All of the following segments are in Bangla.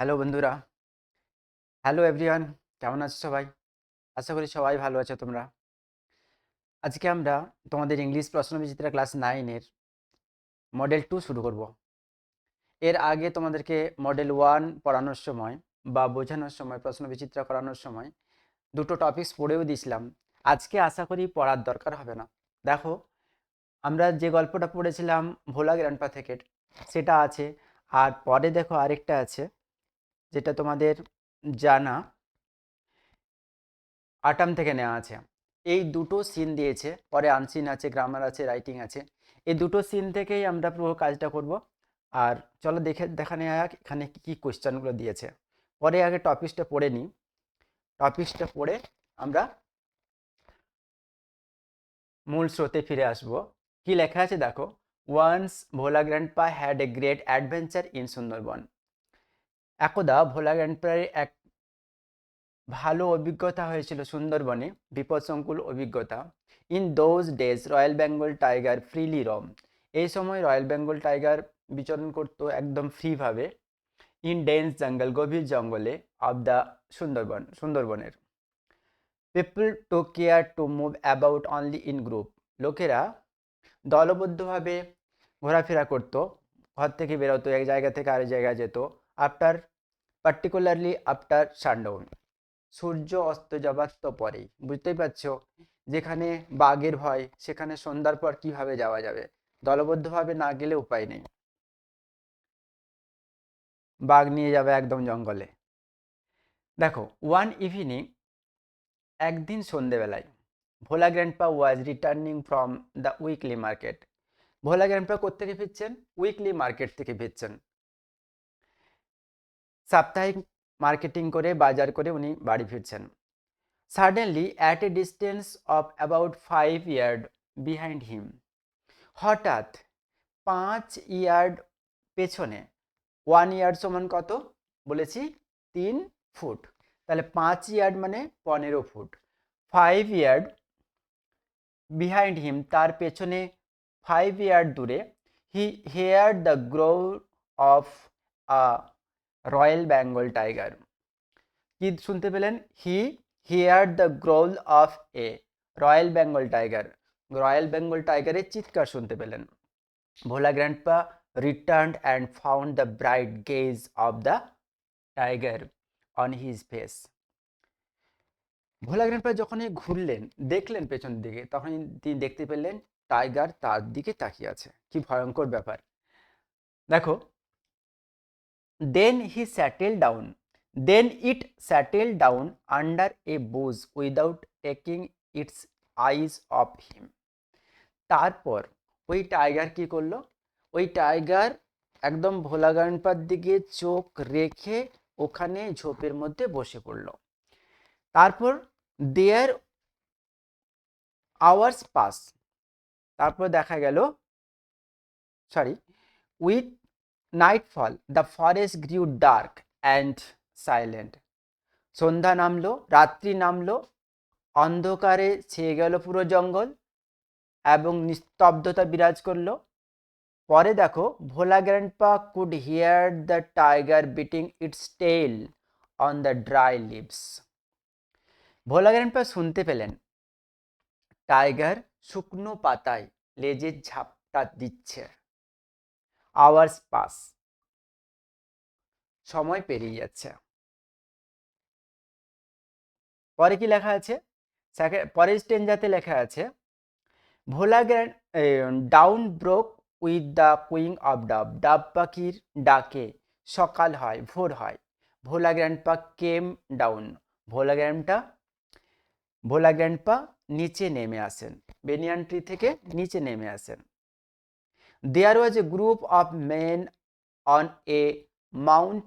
হ্যালো বন্ধুরা, হ্যালো এভরিওয়ান, কেমন আছো সবাই? আশা করি সবাই ভালো আছো তোমরা। আজকে আমরা তোমাদের ইংলিশ প্রশ্নবিচিত্রা ক্লাস 9 এর মডেল 2 শুরু করব। এর আগে তোমাদেরকে মডেল 1 পড়ানোর সময় বা বোঝানোর সময় প্রশ্নবিচিত্রা করানোর সময় দুটো টপিকস পড়েও দিয়েছিলাম। আজকে আশা করি পড়ার দরকার হবে না। দেখো, আমরা যে গল্পটা পড়েছিলাম ভোলা গ্র্যান্ডপা থেকে, সেটা আছে। আর পরে দেখো আরেকটা আছে, যেটা তোমাদের জানা আটাম থেকে নেওয়া আছে। এই দুটো সিন দিয়েছে, পরে আনসিন আছে, গ্রামার আছে, রাইটিং আছে। এই দুটো সিন থেকেই আমরা পুরো কাজটা করব। আর চলো দেখা নেওয়া যাক এখানে কী কী কোয়েশ্চেনগুলো দিয়েছে। পরে আগে টপিকসটা পড়ে নিই। টপিকসটা পড়ে আমরা মূল স্রোতে ফিরে আসব। কি লেখা আছে দেখো, once Bhola grandpa had a great adventure in Sundarban. একদা ভোলা গ্র্যান্ডপার এক ভালো অভিজ্ঞতা হয়েছিল সুন্দরবনে, বিপদসংকুল অভিজ্ঞতা। In those days royal Bengal tiger freely roamed. এই সময় রয়্যাল বেঙ্গল টাইগার বিচরণ করতো একদম ফ্রিভাবে। ইন ডেন্স জঙ্গল, গভীর জঙ্গলে, অব দ্য সুন্দরবনের। People to care to move about only in group. লোকেরা দলবদ্ধভাবে ঘোরাফেরা করত, ঘর থেকে বেরোতো, এক জায়গা থেকে আরেক জায়গায় যেত। আফটার পার্টিকুলারলি আফটার সানডাউন, সূর্য অস্ত যাবার তো পরেই। বুঝতেই পারছো, যেখানে বাঘের ভয় সেখানে সন্ধ্যার পর কিভাবে যাওয়া যাবে? দলবদ্ধভাবে না গেলে উপায় নেই, বাঘ নিয়ে যাবে একদম জঙ্গলে। দেখো, ওয়ান ইভিনিং, একদিন সন্ধেবেলায়, Bhola grandpa was returning from the weekly market. Bhola grandpa কোত্থেকে ফিরছেন? উইকলি মার্কেট থেকে ফিরছেন। সাপ্তাহিক মার্কেটিং করে, বাজার করে উনি বাড়ি ফিরছেন। Suddenly at a distance of about 5 yard behind him, হঠাৎ 5 ইয়ার্ড পেছনে, 1 ইয়ার্ড সমান কত বলেছি? 3 ফুট। তাহলে 5 ইয়ার্ড মানে 15 ফুট। 5 ইয়ার্ড বিহাইন্ড হিম, তার পেছনে 5 ইয়ার্ড দূরে, he hear the growl of a royal Bengal tiger. কি শুনতে পেলেন? He hear the growl of a royal Bengal tiger. Royal Bengal টাইগারের চিৎকার শুনতে পেলেন। Bhola grandpa returned and found the bright gaze of the tiger on his face. Bhola grandpa যখনই ঘুরলেন, দেখলেন পেছন দিকে, তখন তিনি দেখতে পেলেন টাইগার তার দিকে তাকিয়ে আছে। কি ভয়ঙ্কর ব্যাপার! দেখো, then he settled down. Then it settled down under a bush without taking its eyes off him. তারপর ওই টাইগার কি করলো? ওই টাইগার একদম ভোলা গ্র্যান্ডপার দিকে চোখ রেখে ওখানে ঝোপের মধ্যে বসে পড়লো। তারপর দেয়ার আওয়ার্স পাস, তারপর দেখা গেল, sorry, with nightfall the forest grew dark and silent. সন্ধ্যা নামলো, রাত্রি নামলো, অন্ধকারে ছেয়ে গেল পুরো জঙ্গল এবং নিস্তব্ধতা বিরাজ করলো। পরে দেখো, Bhola grandpa could hear the tiger beating its tail on the dry leaves. Bhola grandpa শুনতে পেলেন টাইগার শুকনো পাতায় লেজের ঝাপটা দিচ্ছে। আওয়ার্স পাস, সময় পেরিয়ে যাচ্ছে। পরে কি লেখা আছে? পরের স্টেঞ্জাতে লেখা আছে, Bhola grand dawn broke with the cooing of dove. Dove পাখির ডাকে সকাল হয়, ভোর হয়। Bhola grandpa came down. Bhola grandpa Bhola grandpa নিচে নেমে আসেন, বেনিয়ান ট্রি থেকে নিচে নেমে আসেন। There was a group of men on a mount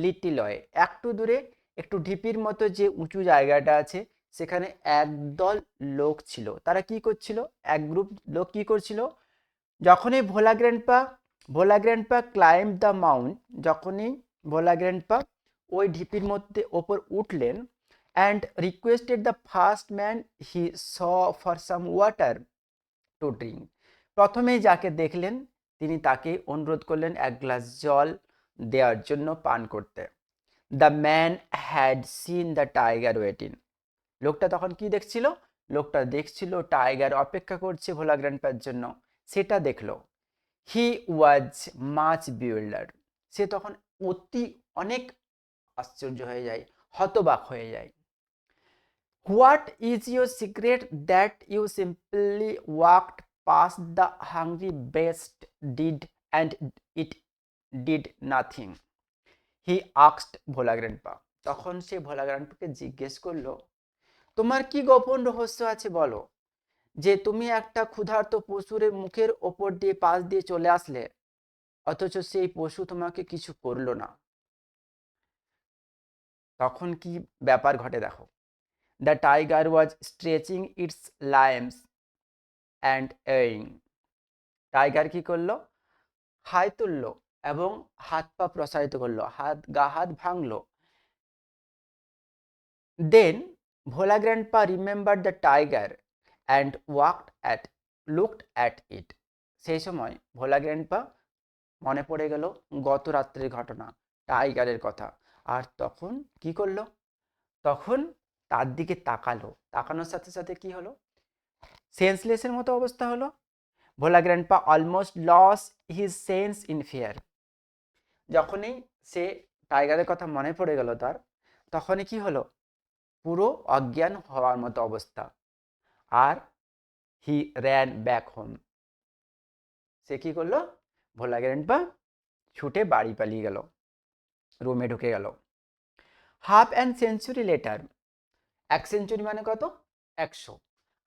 little way. একটু দূরে, একটু ঢিপির মতো যে উঁচু জায়গাটা আছে, সেখানে একদল লোক ছিল। তারা কি করছিল? এক গ্রুপ লোক কি করছিল? যখনই ভোলা গ্র্যান্ডপা ক্লাইম্ব দ্য মাউন্ট, যখনই ভোলা গ্র্যান্ডপা ওই ঢিপির মধ্যে ওপর উঠলেন, and requested the first man he saw for some water to drink. প্রথমেই যাকে দেখলেন তিনি তাকে অনুরোধ করলেন এক গ্লাস জল দেওয়ার জন্য পান করতে। The man had seen the tiger waiting. লোকটা তখন কি দেখছিল? লোকটা দেখছিল টাইগার অপেক্ষা করছে ভোলা গ্র্যান্ডপার জন্য, সেটা দেখলো। হি ওয়াজ মাচ বিউল্ডার। সে তখন অনেক আশ্চর্য হয়ে যায়, হতবাক হয়ে যায়। What is your secret that you simply walked past the hungry beast did and it did nothing? He asked Bhola grandpa. তখন সে ভোলা গ্র্যান্ডপাকে জিজ্ঞেস করলো, তোমার কি গোপন রহস্য আছে বলো, যে তুমি একটা ক্ষুধার্ত পশুর মুখের ওপর দিয়ে পাশ দিয়ে চলে আসলে, অথচ সেই পশু তোমাকে কিছু করলো না। তখন কি ব্যাপার ঘটে দেখো। The tiger was stretching its limbs and yawning. Tiger কি করলো? হাই তুললো এবং হাত পা প্রসারিত করলো, হাত ভাঙলো। Then Bhola grandpa remember the tiger and looked at it. সেই সময় ভোলা গ্র্যান্ডপা মনে পড়ে গেল গত রাত্রের ঘটনা, টাইগারের কথা। আর তখন কি করলো? তখন তার দিকে তাকালো। তাকানোর সাথে সাথে কি হলো? সেন্সলেসের মতো অবস্থা হলো। Bhola grandpa almost lost his sense in fear. যখনই সে টাইগারের কথা মনে পড়ে গেল তার, তখনই কি হলো? পুরো অজ্ঞান হওয়ার মতো অবস্থা। আর হি র্যান ব্যাক হোম। সে কি করলো? ভোলা গ্র্যান্ডপা ছুটে বাড়ি পালিয়ে গেল, রুমে ঢুকে গেল। Half an century letter. 1 century মানে কত? 100।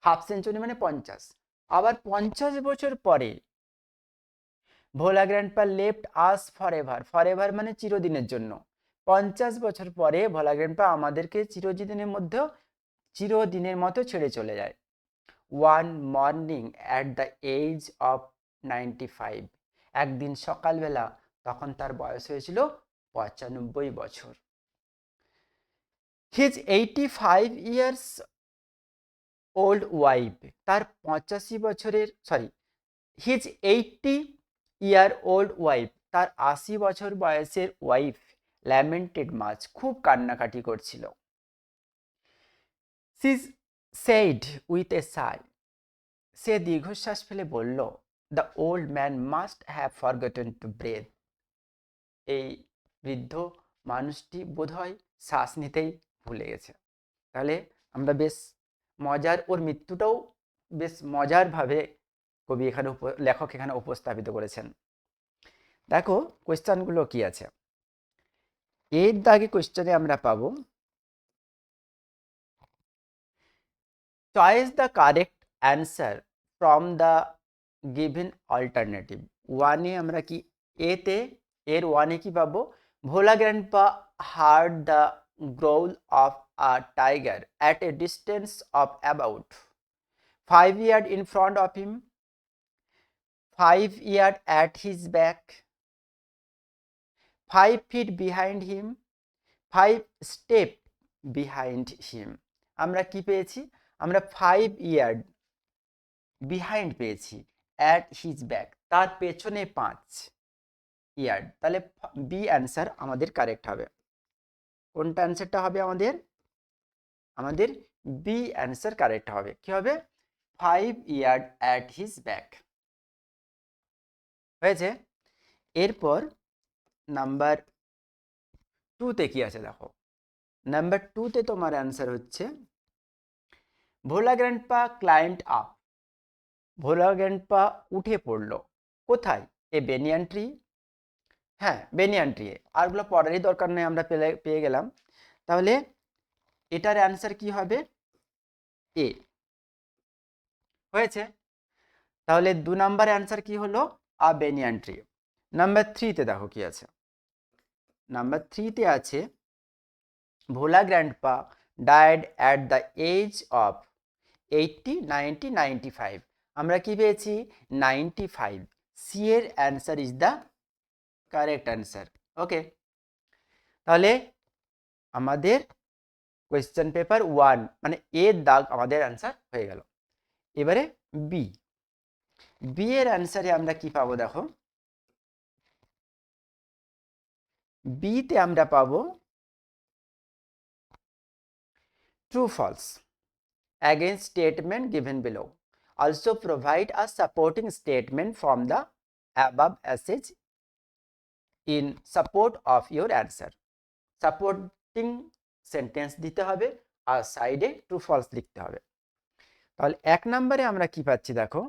হাফ সেঞ্চুরি মানে 50। আবার 50 বছর পরে Bhola grandpa left us forever. Forever মানে চিরদিনের জন্য। 50 বছর পরে ভোলা গ্র্যান্ডপা আমাদেরকে চিরদিনের মতো ছেড়ে চলে যায়। One morning at the age of 95। একদিন সকালবেলা, তখন তার বয়স হয়েছিল 95 বছর। His 85 years old wife. তার 80 তার 80 বছর বয়সের ওয়াইফ ল্যামেন্টেড মাচ, খুব কান্নাকাটি করছিল। সি সেইড উইথ এ সাই। সে দীর্ঘশ্বাস ফেলে বলল, the old man must have forgotten to breathe. এই বৃদ্ধ মানুষটি বোধহয় শ্বাস নিতেই ভুলে গেছে। তাহলে আমরা বেশ মজার, ওর মৃত্যুটাও বেশ মজারভাবে লেখক এখানে উপস্থাপিত করেছেন। দেখো কোয়েশ্চেনগুলো কি আছে। এর দাগে কোয়েশ্চেনে আমরা পাবো, choice the correct answer from the given alternative. ওয়ানে আমরা কি, এর ওয়ানে কি পাবো? Bhola grandpa heard the growl of a tiger at a distance of about 5 yards in front of him, 5 yards at his back, 5 feet behind him, 5 steps behind him. আমরা কি পেয়েছি? আমরা 5 ইয়ার্ড বিহাইন্ড পেয়েছি, অ্যাট হিজ ব্যাক তার পেছনে 5 ইয়ার্ড। তাহলে বি অ্যান্সার আমাদের কারেক্ট হবে। কোনটা অ্যান্সারটা হবে আমাদের? আমাদের বি অ্যান্সার কারেক্ট হবে। কি হবে? 5 ইয়ার্ড অ্যাট হিজ ব্যাক। হয়েছে। এরপর নাম্বার 2তে কি আছে দেখো। নাম্বার 2তে তোমার অ্যান্সার হচ্ছে, ভোলা গ্র্যান্ডপা ক্লাইম্বড আপ। ভোলা গ্র্যান্ডপা উঠে পড়লো। কোথায়? এ বেনিয়ান ট্রি। হ্যাঁ, বেনিয়ান ট্রি। আরগুলো পড়ারই দরকার নেই, আমরা পেয়ে গেলাম। তাহলে এটার অ্যান্সার কি হবে? এ। হয়েছে। তাহলে 2 নাম্বার অ্যান্সার কি হলো? A banyan tree. নাম্বার 3তে দেখো কি আছে। নাম্বার 3তে আছে, Bhola grandpa died at the age of 80, 90, 95। আমরা কি পেয়েছি? 95। সি এর answer is the correct answer. Okay. তাহলে আমাদের কোয়েশ্চেন পেপার 1 মানে এর দাগ আমাদের অ্যান্সার হয়ে গেল। এবারে বি। বি এর অ্যান্সারে আমরা কি পাবো দেখো। বি তে আমরা পাবো true false against statement given below. Also provide a supporting statement from the above passage in support of your answer. Supporting sentence দিতে হবে আর সাইডে ট্রু ফলস লিখতে হবে। তাহলে 1 নম্বরে আমরা কি পাচ্ছি দেখো,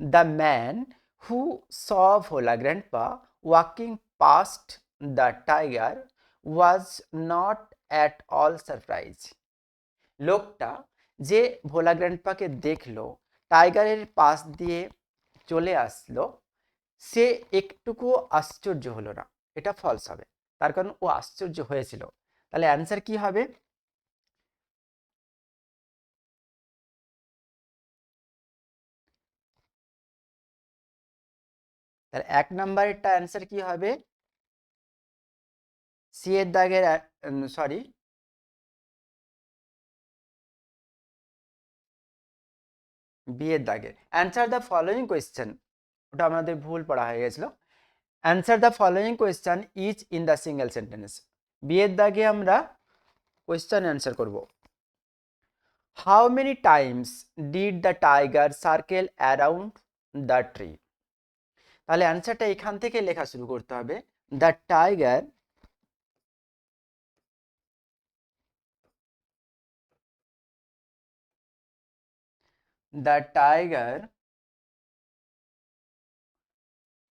the man who saw Bhola grandpa walking past the tiger was not at all surprise. লোকটা যে ভোলা গ্র্যান্ডপাকে দেখলো টাইগারের পাশ দিয়ে চলে আসলো, সে একটুকুও আশ্চর্য হলো না। এটা ফলস হবে, তার কারণ ও আশ্চর্য হয়েছিল। তাহলে অ্যান্সার কি হবে? তাহলে 1 নাম্বারেরটা অ্যান্সার কি হবে? সি এর দাগের সরি, বি এর দাগে অ্যান্সার দ্য ফলোয়িং কোয়েশ্চেন, ওটা আমাদের ভুল পড়া হয়ে গেছিল। Answer the following question each in the single sentence. B এর দাগে আমরা কোয়েশ্চেন অ্যান্সার করব। How many times did the tiger circle around the tree. তাহলে অ্যান্সারটা এখান থেকে লেখা শুরু করতে হবে। The tiger the tiger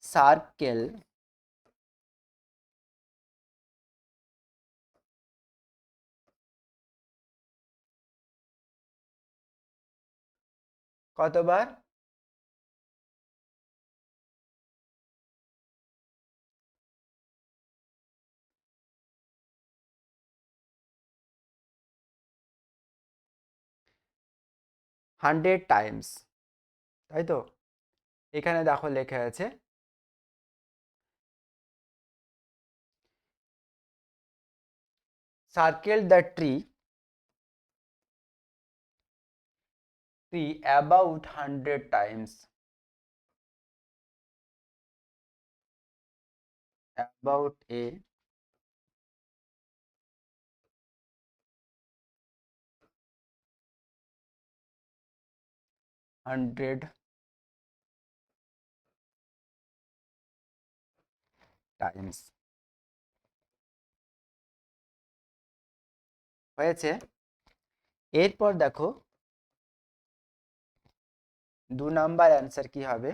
circle কতবার? 100 টাইমস, তাই তো? এখানে দেখো লেখা আছে circle the tree about 100 times, about a 100 Times. হয়েছে? এরপর দেখো 2 নাম্বার অ্যান্সার কি হবে?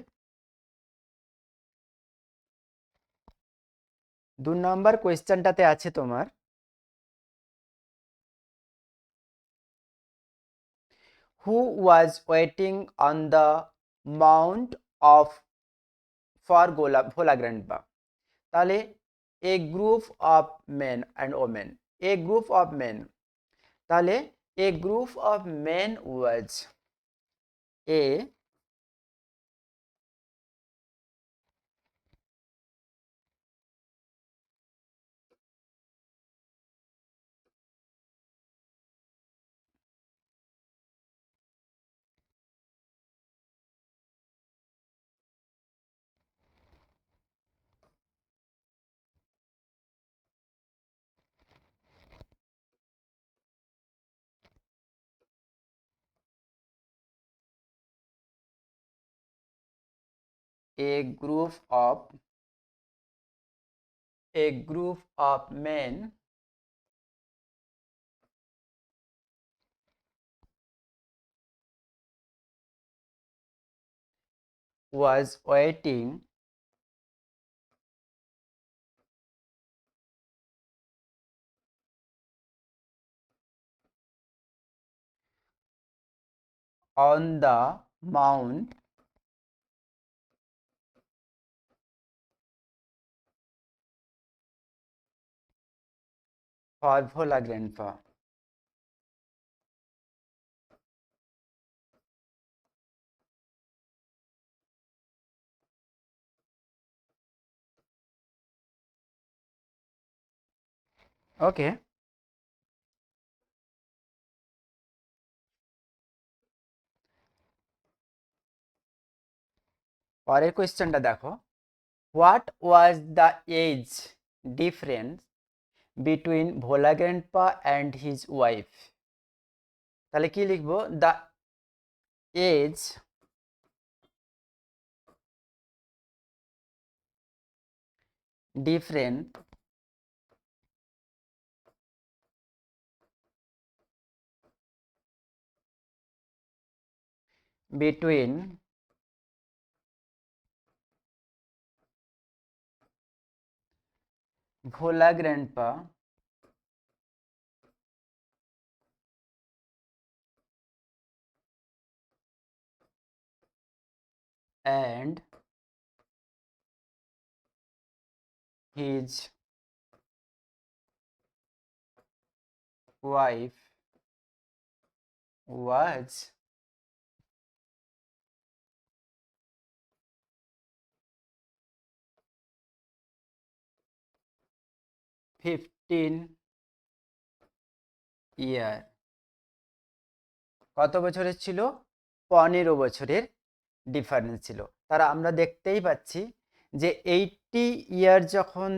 2 নাম্বার কোয়েশ্চেনটাতে আছে তোমার who was waiting on the mount of for Bhola grandpa. তাহলে a group of men and women, a group of men, তাহলে a group of men was a a group of a group of men was waiting on the mount for Bhola Grandpa. Okay, পরের কোয়েশ্চেনটা দেখো, what was the age difference between Bhola grandpa and his wife. তাহলে কি লিখবো? The age different between Bhola grandpa and his wife was 15 year। কত বছরের ছিল? 15 বছরের ডিফারেন্স ছিল। তারা আমরা দেখতেই পাচ্ছি যে 80 ইয়ার যখন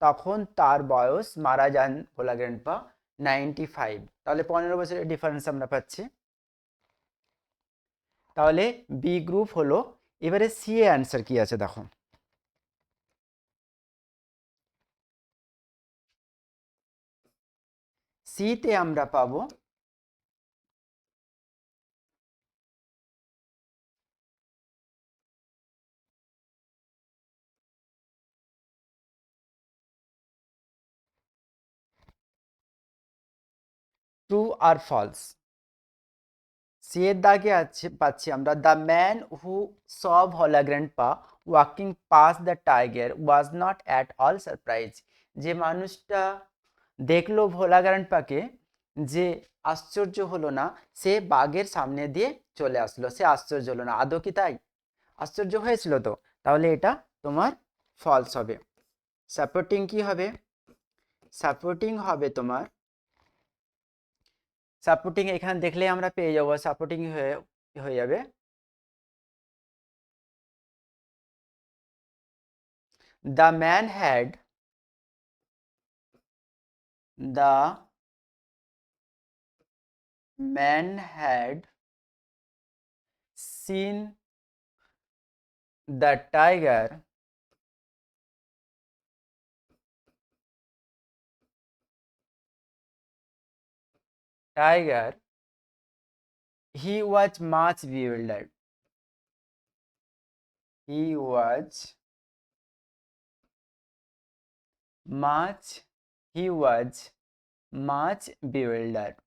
তখন তার বয়স, মারা যান ভোলা গ্র্যান্ডপা 95। তাহলে 15 বছরের ডিফারেন্স আমরা পাচ্ছি। তাহলে বি গ্রুপ হলো। এবারে সি এ অ্যান্সার কি আছে দেখো। সিতে আমরা পাবো ট্রু আর ফলস। সি এর দাগে আছে পাচ্ছি আমরা, the man who saw Bhola grandpa walking pass the tiger was not at all surprise. যে মানুষটা দেখলো ভোলা গ্র্যান্ডপাকে, যে আশ্চর্য হলো না, সে বাঘের সামনে দিয়ে চলে আসলো, সে আশ্চর্য হলো না। আদৌ কি তাই? আশ্চর্য হয়েছিল তো। তাহলে এটা তোমার ফলস হবে। সাপোর্টিং কি হবে? সাপোর্টিং হবে তোমার, সাপোর্টিং এখানে দেখলে আমরা পেয়ে যাবো, সাপোর্টিং হয়ে হয়ে যাবে the man had the man had seen the tiger tiger he was much bewildered, he was much he was much bewildered।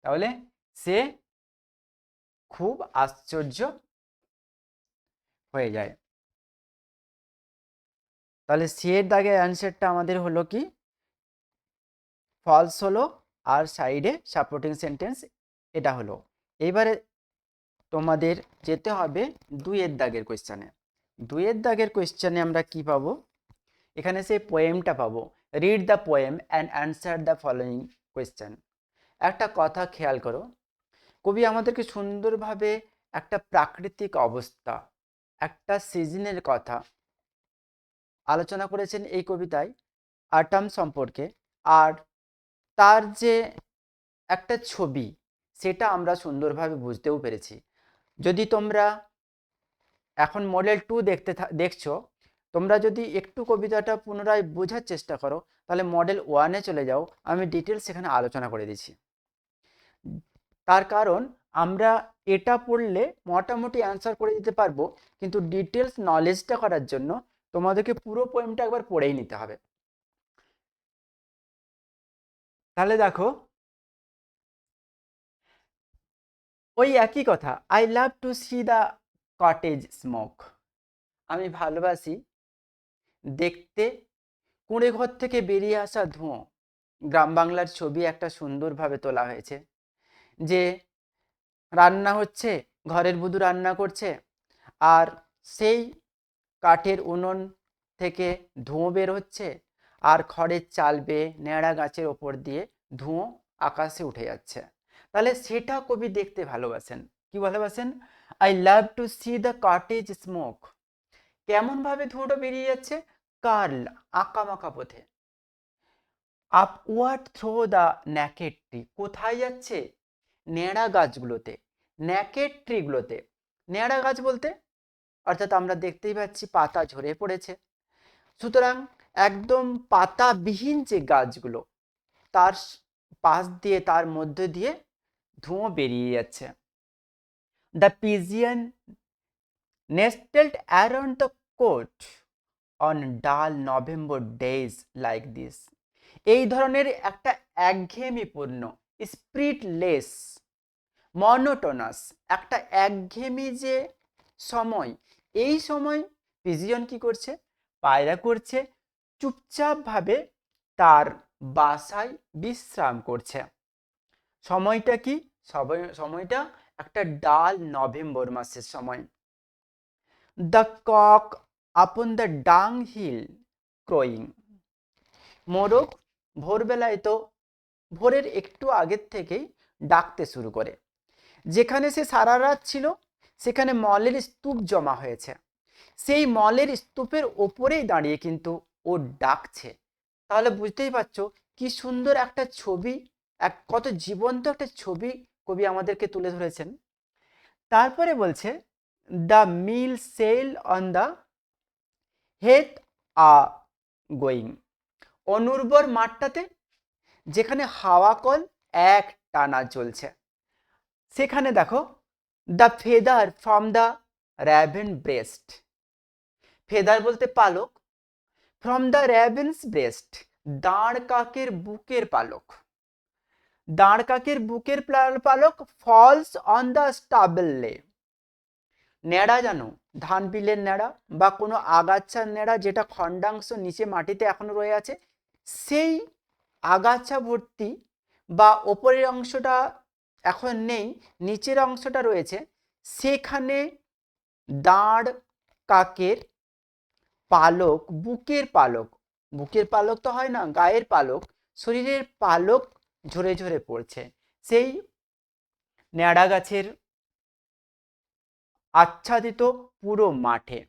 তাহলে সে খুব আশ্চর্য হয়ে যায়। তাহলে সি এর দাগে অ্যান্সারটা আমাদের হলো কি? ফলস হলো, আর সাইডে সাপোর্টিং সেন্টেন্স এটা হলো। এবারে তোমাদের যেতে হবে দুইয়ের দাগের কোয়েশ্চানে। দুইয়ের দাগের কোয়েশ্চানে আমরা কি পাবো? এখানে সেই পোয়েমটা পাবো। Read the poem and answer the following question. একটা কথা খেয়াল করো, কবি আমাদেরকে সুন্দরভাবে একটা প্রাকৃতিক অবস্থা, একটা সিজনের কথা আলোচনা করেছেন এই কবিতায়, অটাম সম্পর্কে। আর তার যে একটা ছবি, সেটা আমরা সুন্দরভাবে বুঝতেও পেরেছি। যদি তোমরা এখন মডেল 2 দেখছো, তোমরা যদি একটু কবিতাটা পুনরায় বোঝার চেষ্টা করো, তাহলে মডেল 1-এ চলে যাও, আমি ডিটেলস এখানে আলোচনা করে দিচ্ছি। তার কারণ আমরা এটা পড়লে মোটামুটি অ্যান্সার করে দিতে পারবো, কিন্তু ডিটেলস নলেজটা করার জন্য তোমাদেরকে পুরো পোয়েমটা একবার পড়েই নিতে হবে। তাহলে দেখো, ওই একই কথা, I love to see the cottage smoke. আমি ভালোবাসি দেখতে কুঁড়ে ঘর থেকে বেরিয়ে আসা ধোঁয়া। গ্রাম বাংলার ছবি একটা সুন্দরভাবে তোলা হয়েছে, যে রান্না হচ্ছে, ঘরের বধূ রান্না করছে, আর সেই কাঠের উনুন থেকে ধোঁয়া বের হচ্ছে, আর খড়ের চাল বেয়ে ন্যাড়া গাছের ওপর দিয়ে ধোঁয়া আকাশে উঠে যাচ্ছে। তাহলে সেটা কবি দেখতে ভালোবাসেন। কি ভালোবাসেন? I love to see the cottage smoke. কেমন ভাবে ধোঁয়াটা বেরিয়ে যাচ্ছে? কার্ল, আঁকামাকা পথে। Upward through the naked tree, কোথায় যাচ্ছে? ন্যাড়া গাছগুলোতে, ন্যাকেড ট্রিগুলোতে। ন্যাড়া গাছ বলতে অর্থাৎ আমরা দেখতেই পাচ্ছি পাতা ঝরে পড়েছে, সুতরাং একদম পাতাবিহীন যে গাছগুলো তার পাশ দিয়ে, তার মধ্যে দিয়ে ধোঁয়া বেরিয়ে যাচ্ছে। The pigeon nestled around the court on dull November days like this. এই ধরনের একটা একঘেয়েমিপূর্ণ, স্পিরিটলেস, মনোটোনাস একটা একঘেয়েমি যে সময়, এই সময় পিজিয়ন কি করছে? পায়রা করছে, চুপচাপভাবে তার বাসায় বিশ্রাম করছে। সময়টা কি? সময়টা একটা ডাল নভেম্বর মাসের সময়। দ্য কক আপন দ্য ডাং হিল ক্রয়িং, মোরগ ভোরবেলায় তো ভোরের একটু আগের থেকেই ডাকতে শুরু করে। যেখানে সে সারা রাত ছিল সেখানে মলের স্তূপ জমা হয়েছে, সেই মলের স্তূপের ওপরেই দাঁড়িয়ে কিন্তু ও ডাকছে। তাহলে বুঝতেই পারছো কি সুন্দর একটা ছবি, কত জীবন্ত একটা ছবি কবি আমাদেরকে তুলে ধরেছেন। তারপরে বলছে the mill sail on the heath a going, অনুর্বর মাঠটাতে যেখানে হাওয়া কল এক টানা চলছে, সেখানে দেখো the feather from the raven breast, feather বলতে পালক, ফ্রম দ্য র্যাভেন্স ব্রেস্ট দাঁড় কাকের বুকের পালক, দাঁড় কাকের বুকের পালক ফলস অন দ্য স্টাবল লে, ন্যাড়া জানো, ধান বিলের ন্যাড়া বা কোনো আগাছার ন্যাড়া যেটা খণ্ডাংশ নিচে মাটিতে এখনো রয়ে আছে, সেই আগাছা ভর্তি বা ওপরের অংশটা এখন নেই, নিচের অংশটা রয়েছে, সেখানে দাঁড় কাকের পালক, বুকের পালক, বুকের পালক তো হয় না, গায়ের পালক, শরীরের পালক ঝরে ঝরে পড়ছে সেই ন্যাড়া গাছের আচ্ছাদিত পুরো মাঠে।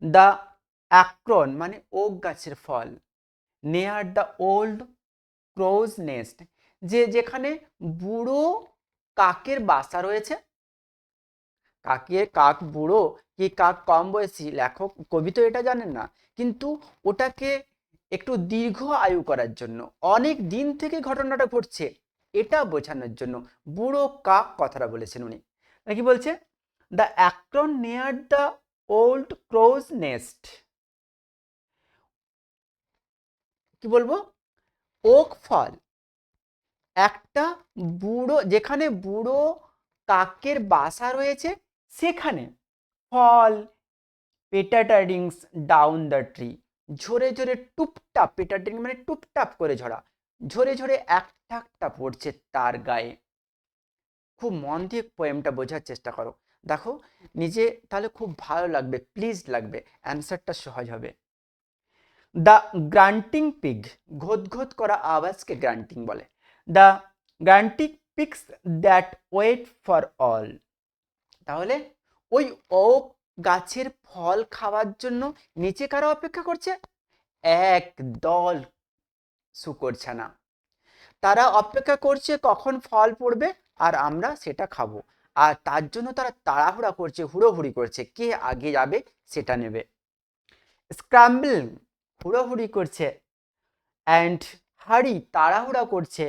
দ্য অ্যাক্রন মানে ওক গাছের ফল, near the old crow's nest, যেখানে বুড়ো কাকের বাসা রয়েছে। কাক বুড়ো কি কাক কম বয়সী, লেখক কবি তো এটা জানেন না, কিন্তু ওটাকে একটু দীর্ঘ আয়ু করার জন্য, অনেক দিন থেকে ঘটনাটা ঘটছে এটা বোঝানোর জন্য বুড়ো কাক কথাটা বলেছেন উনি। কি বলছে? The acorn near the old crow's nest, কি বলবো, ওক ফল, একটা বুড়ো, যেখানে বুড়ো কাকের বাসা রয়েছে সেখানে ফল পেটাটারিংস ডাউন দ্য ট্রি, ঝরে ঝরে টুপটাপ, পেটাটারিং মানে টুপটাপ করে ঝরা, ঝরে ঝরে একটা একটা পড়ছে তার গায়ে। খুব মন দিয়ে পোয়েমটা বোঝার চেষ্টা করো, দেখো নিজে, তাহলে খুব ভালো লাগবে, প্লিজ লাগবে, অ্যান্সারটা সহজ হবে। দ্য গ্রান্টিং পিগ, ঘোত ঘোত করা আওয়াজকে গ্রান্টিং বলে। The grunting pigs that wait for all, তাহলে ওই ওক গাছের ফল খাওয়ার জন্য নিচে কারা অপেক্ষা করছে? এক দল শুকরছানা, তারা অপেক্ষা করছে কখন ফল পড়বে আর আমরা সেটা খাবো, আর তার জন্য তারা তাড়াহুড়া করছে, হুড়োহুড়ি করছে, কে আগে যাবে সেটা নেবে। স্ক্র্যাম্বল হুড়োহুড়ি করছে, অ্যান্ড হারি তাড়াহুড়া করছে,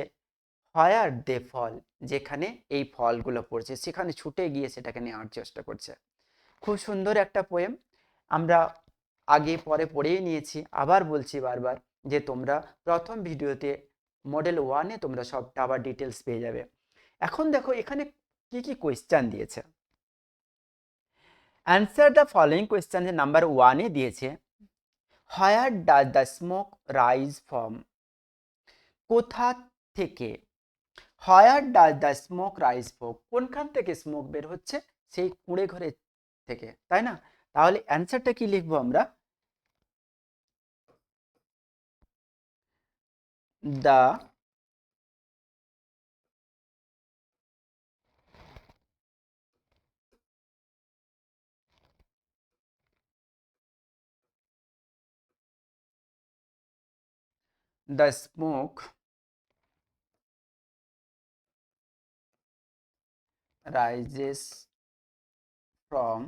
হোয়ার দে ফল যেখানে এই ফলগুলো পড়ছে সেখানে ছুটে গিয়ে সেটাকে নেওয়ার চেষ্টা করছে। খুব সুন্দর একটা পোয়েম, আমরা আগে পরে পড়েই নিয়েছি, আবার বলছি বারবার যে তোমরা প্রথম ভিডিওতে মডেল 1-এ তোমরা সবটা আবার ডিটেলস পেয়ে যাবে। এখন দেখো এখানে কি কি কোয়েশ্চেন দিয়েছে। Answer the following question number 1-এ দিয়েছে where does the smoke rise from, কোথা থেকে, where does the smoke rise from, কোনখান থেকে স্মোক বের হচ্ছে? সেই কুঁড়ে ঘরে থেকে, তাই না? তাহলে অ্যান্সারটা কি লিখবো আমরা? The The smoke rises from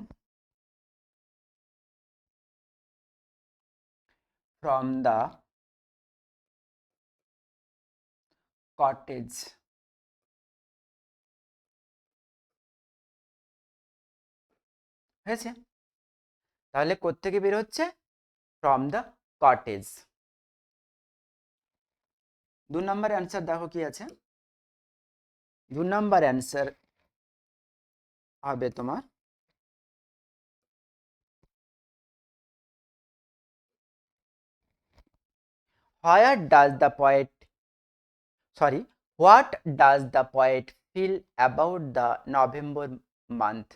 the cottage. হয়েছে? তাহলে কোত্থেকে বের হচ্ছে? From the cottage. 2 নম্বর অ্যান্সার দেখো কি আছে। 2 নম্বর অ্যান্সার হবে তোমার what does the poet sorry what does the poet feel about the November month.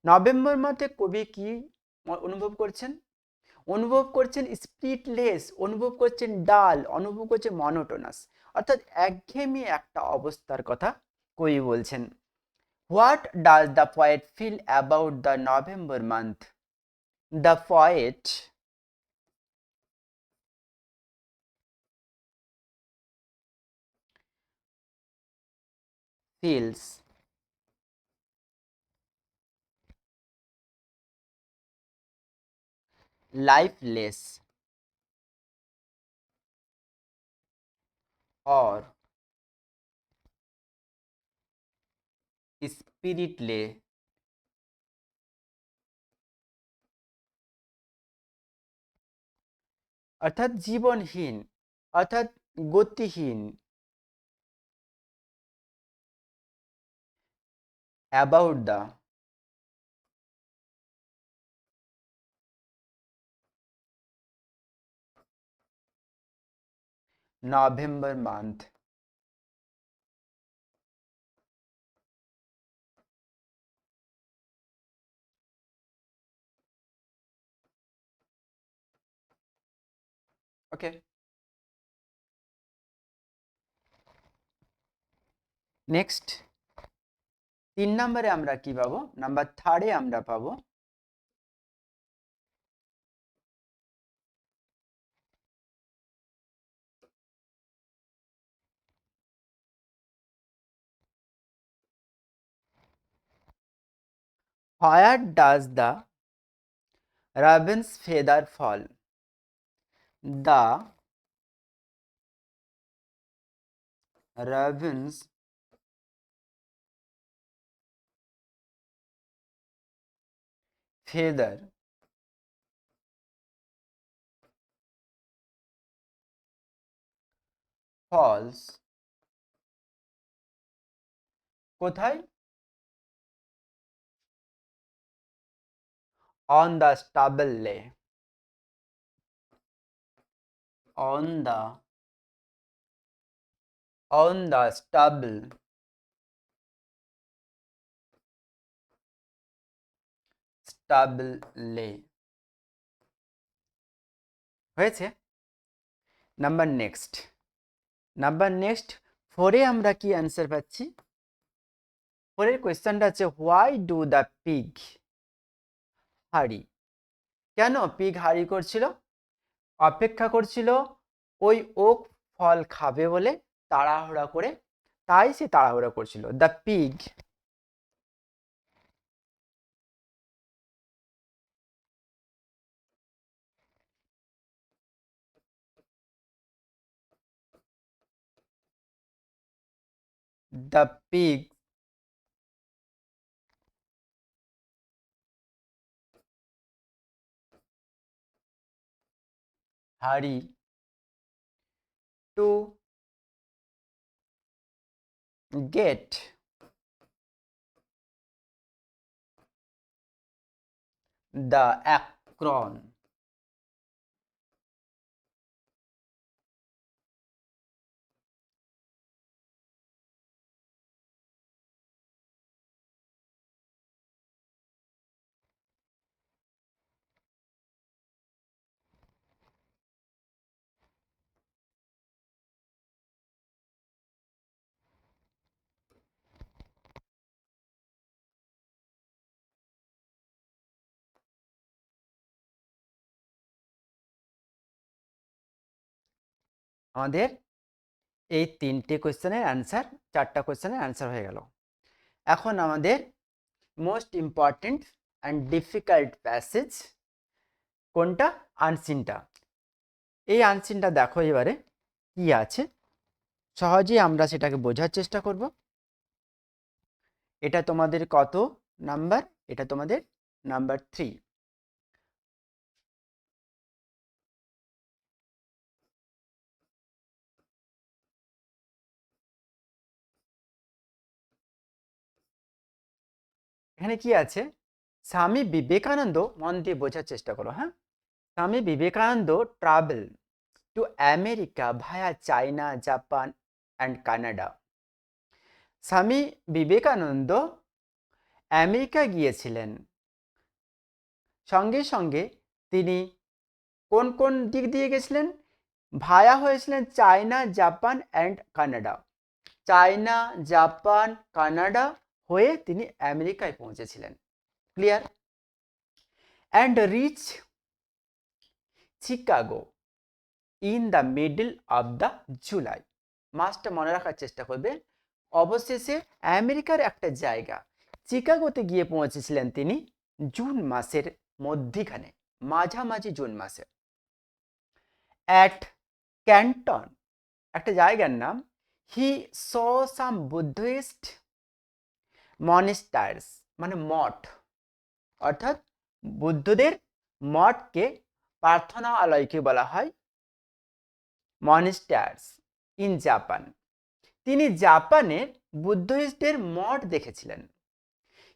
নভেম্বর মাসে কবি কি অনুভব করছেন? অনুভব করছেন স্পিরিটলেস, অনুভব করছেন ডাল, অনুভব করছেন মনোটোনাস, অর্থাৎ একঘেয়েমি একটা অবস্থার কথা কবি বলছেন। What does the poet feel about the November month? The poet feels lifeless or spiritless, অর্থাৎ জীবনহীন, অর্থাৎ গতিহীন। About the November month. Okay, next 3 নম্বরে আমরা কি পাবো? নাম্বার 3 আমরা পাবো where does the raven's feather fall? দ্য raven's feather falls কোথায়? on the stubble lay, on the stubble lay। হয়েছে? নাম্বার নেক্সট 4-এ আমরা কি অ্যান্সার পাচ্ছি? 4-এর কোয়েশ্চেনটা আছে হোয়াই ডু দ্য পিগ হারি? কেন পিগ হারি করছিল? অপেক্ষা করছিল ওই ওক ফল খাবে বলে, তাড়াহুড়া করে, তাই সে তাড়াহুড়া করছিল। The pig the pig hurry to get the Akron. আমাদের এই 3টে কোয়েশ্চেনের অ্যান্সার, 4টা কোয়েশ্চেনের অ্যান্সার হয়ে গেল। এখন আমাদের most important and difficult passage কোনটা? আনসিনটা। এই আনসিনটা দেখো এবারে কি আছে, সহজেই আমরা সেটাকে বোঝার চেষ্টা করব। এটা তোমাদের কত নাম্বার? এটা তোমাদের নাম্বার 3। এখানে কি আছে? স্বামী বিবেকানন্দ, মন দিয়ে বোঝার চেষ্টা করো, হ্যাঁ। Swami Vivekananda travel to America via China, Japan and Canada. Swami Vivekananda America গিয়েছিলেন, সঙ্গে সঙ্গে তিনি কোন কোন দিক দিয়ে গেছিলেন? ভায়া হয়েছিলেন China, Japan and Canada. China, Japan, Canada হয়ে তিনি আমেরিকায় পৌঁছেছিলেন। Clear? And reach Chicago in the middle of the July. মাসটা মনে রাখার চেষ্টা করবে। অবশেষে আমেরিকার একটা জায়গা চিকাগোতে গিয়ে পৌঁছেছিলেন তিনি জুন মাসের মধ্যিখানে, মাঝামাঝি জুন মাসে। অ্যাট ক্যান্টন, একটা জায়গার নাম। হি স সাম বুদ্ধিস্ট মনেস্টার্স, মানে মঠ, অর্থাৎ বুদ্ধদের মঠকে, প্রার্থনালয়কে বলা হয় মনেস্টার্স ইন জাপান। তিনি জাপানের বুদ্ধিস্টদের মঠ দেখেছিলেন।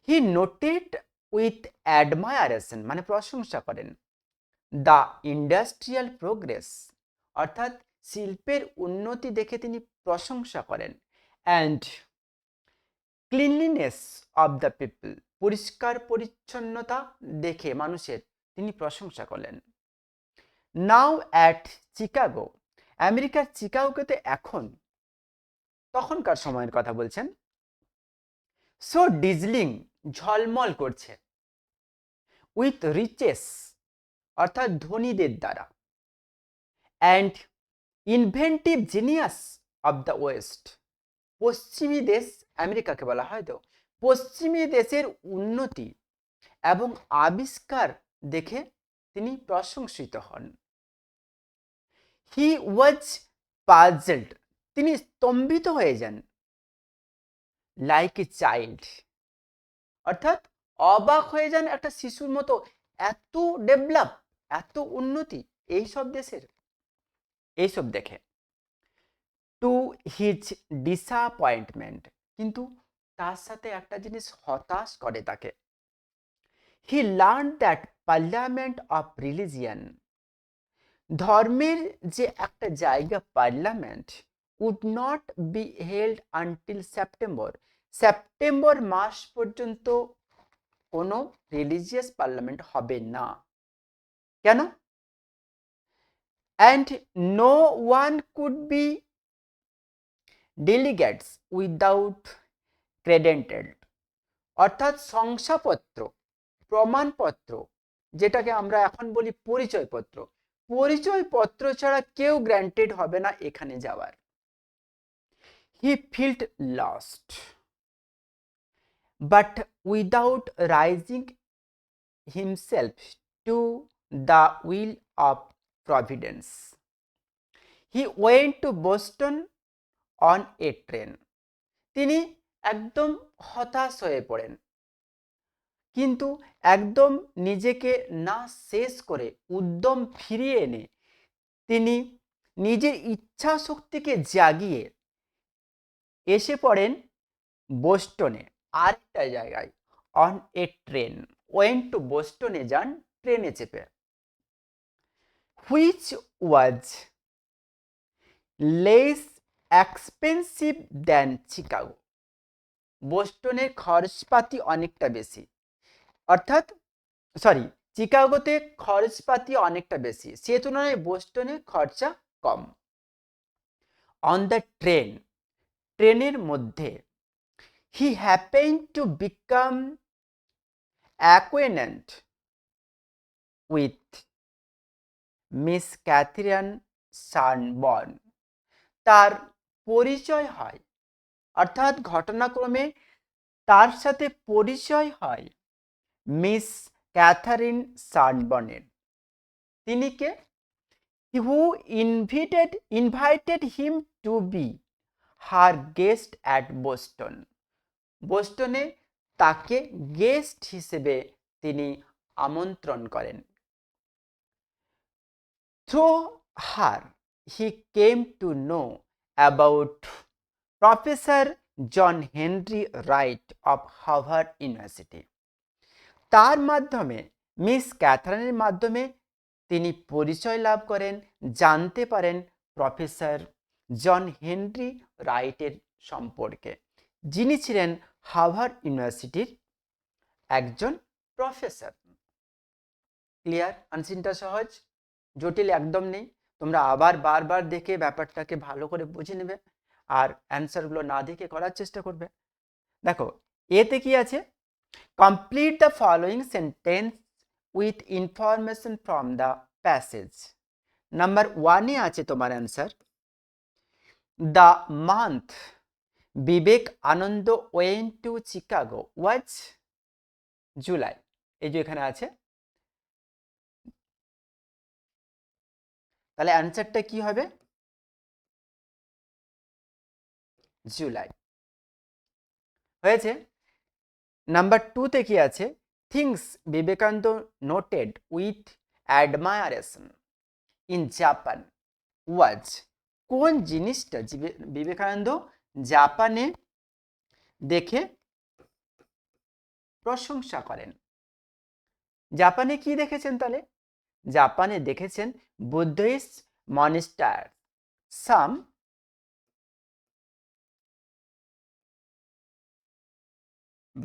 হি নোটেড উইথ অ্যাডমায়ারেশন, মানে প্রশংসা করেন, দ্য ইন্ডাস্ট্রিয়াল প্রোগ্রেস, অর্থাৎ শিল্পের উন্নতি দেখে তিনি প্রশংসা করেন। And cleanliness of the people, পরিষ্কার পরিচ্ছন্নতা দেখে মানুষের তিনি প্রশংসা করলেন। নাও অ্যাট চিকাগো, আমেরিকার চিকাগোতে এখন, তখনকার সময়ের কথা বলছেন, সো ডিজলিং, ঝলমল করছে, উইথ রিচেস, অর্থাৎ ধনীদের দ্বারা, and inventive genius of the West, পশ্চিমী দেশ, আমেরিকাকে বলা হয় তো, পশ্চিমী দেশের উন্নতি এবং আবিষ্কার দেখে তিনি প্রশংসিত হন। হি ওয়াজ পাজলড, তিনি স্তম্ভিত হয়ে যান, লাইক এ চাইল্ড, অর্থাৎ অবাক হয়ে যান একটা শিশুর মতো, এত ডেভেলপ, এত উন্নতি এইসব দেশের, এইসব দেখে। টু হিজ ডিসঅ্যাপয়েন্টমেন্ট, কিন্তু তার সাথে একটা জিনিস হতাশ করে তাকে। He learn that parliament of religion, ধর্মের যে একটা জায়গা parliament, would not be held until September, September মাস পর্যন্ত কোনো রিলিজিয়াস পার্লামেন্ট হবে না। কেন? And no one could be delegates without credentials, অর্থাৎ শংসাপত্র, প্রমাণপত্র, যেটাকে আমরা এখন বলি পরিচয়পত্র, পরিচয়পত্র ছাড়া কেউ গ্র্যান্টেড হবে না এখানে যাওয়ার। He felt lost but without raising himself to the will of providence. He went to Boston on a train, তিনি একদম হতাশ হয়ে পড়েন, কিন্তু একদম নিজেকে না শেষ করে উদ্যম ফিরিয়ে এনে তিনি নিজের ইচ্ছা শক্তিকে জাগিয়ে এসে পড়েন বোস্টনে, আরেকটা জায়গায়, on a train, went to বোস্টনে যান ট্রেনে চেপে। Which was less expensive than Chicago, বোস্টনের খরচপাতি অনেকটা বেশি, অর্থাৎ সরি, চিকাগোতে খরচপাতি অনেকটা বেশি, সে তুলনায় বোস্টনে খরচা কম। অন দ্য ট্রেন, ট্রেনের মধ্যে, he happen to become acquainted with Miss Katherine Sanborn, তার পরিচয় হয়, অর্থাৎ ঘটনাক্রমে তার সাথে পরিচয় হয় মিস ক্যাথারিন সানবর্নের। তিনি কে? Who invited him to be her guest at Boston. বোস্টনে তাকে গেস্ট হিসেবে তিনি আমন্ত্রণ করেন। Through her he came to know about professor John Henry Wright of Harvard University. তার মাধ্যমে, মিস ক্যাথারিনের মাধ্যমে তিনি পরিচয় লাভ করেন, জানতে পারেন প্রফেসর জন হেনরি রাইটের সম্পর্কে, যিনি ছিলেন হার্ভার্ড ইউনিভার্সিটির একজন প্রফেসর। ক্লিয়ার? আনসিনটা সহজ, জটিল একদম নেই। তোমরা আবার বারবার দেখে ব্যাপারটাকে ভালো করে বুঝে নেবে আর অ্যান্সারগুলো না দেখে করার চেষ্টা করবে। দেখো এতে কি আছে? Complete the following sentence with information from the passage. Number 1-এ আছে তোমার answer, the month Vivekananda went to Chicago was July. এই যে এখানে আছে, তাহলে অ্যান্সারটা কি হবে? জুলাই। হয়েছে। নাম্বার 2-তে কি আছে? Things Vivekananda noted with admiration in Japan was. কোন জিনিসটা বিবেকানন্দ জাপানে দেখে প্রশংসা করেন? জাপানে কি দেখেছেন তাহলে? জাপানে দেখেছেন বুদ্ধিস্ট মনিস্টার, সাম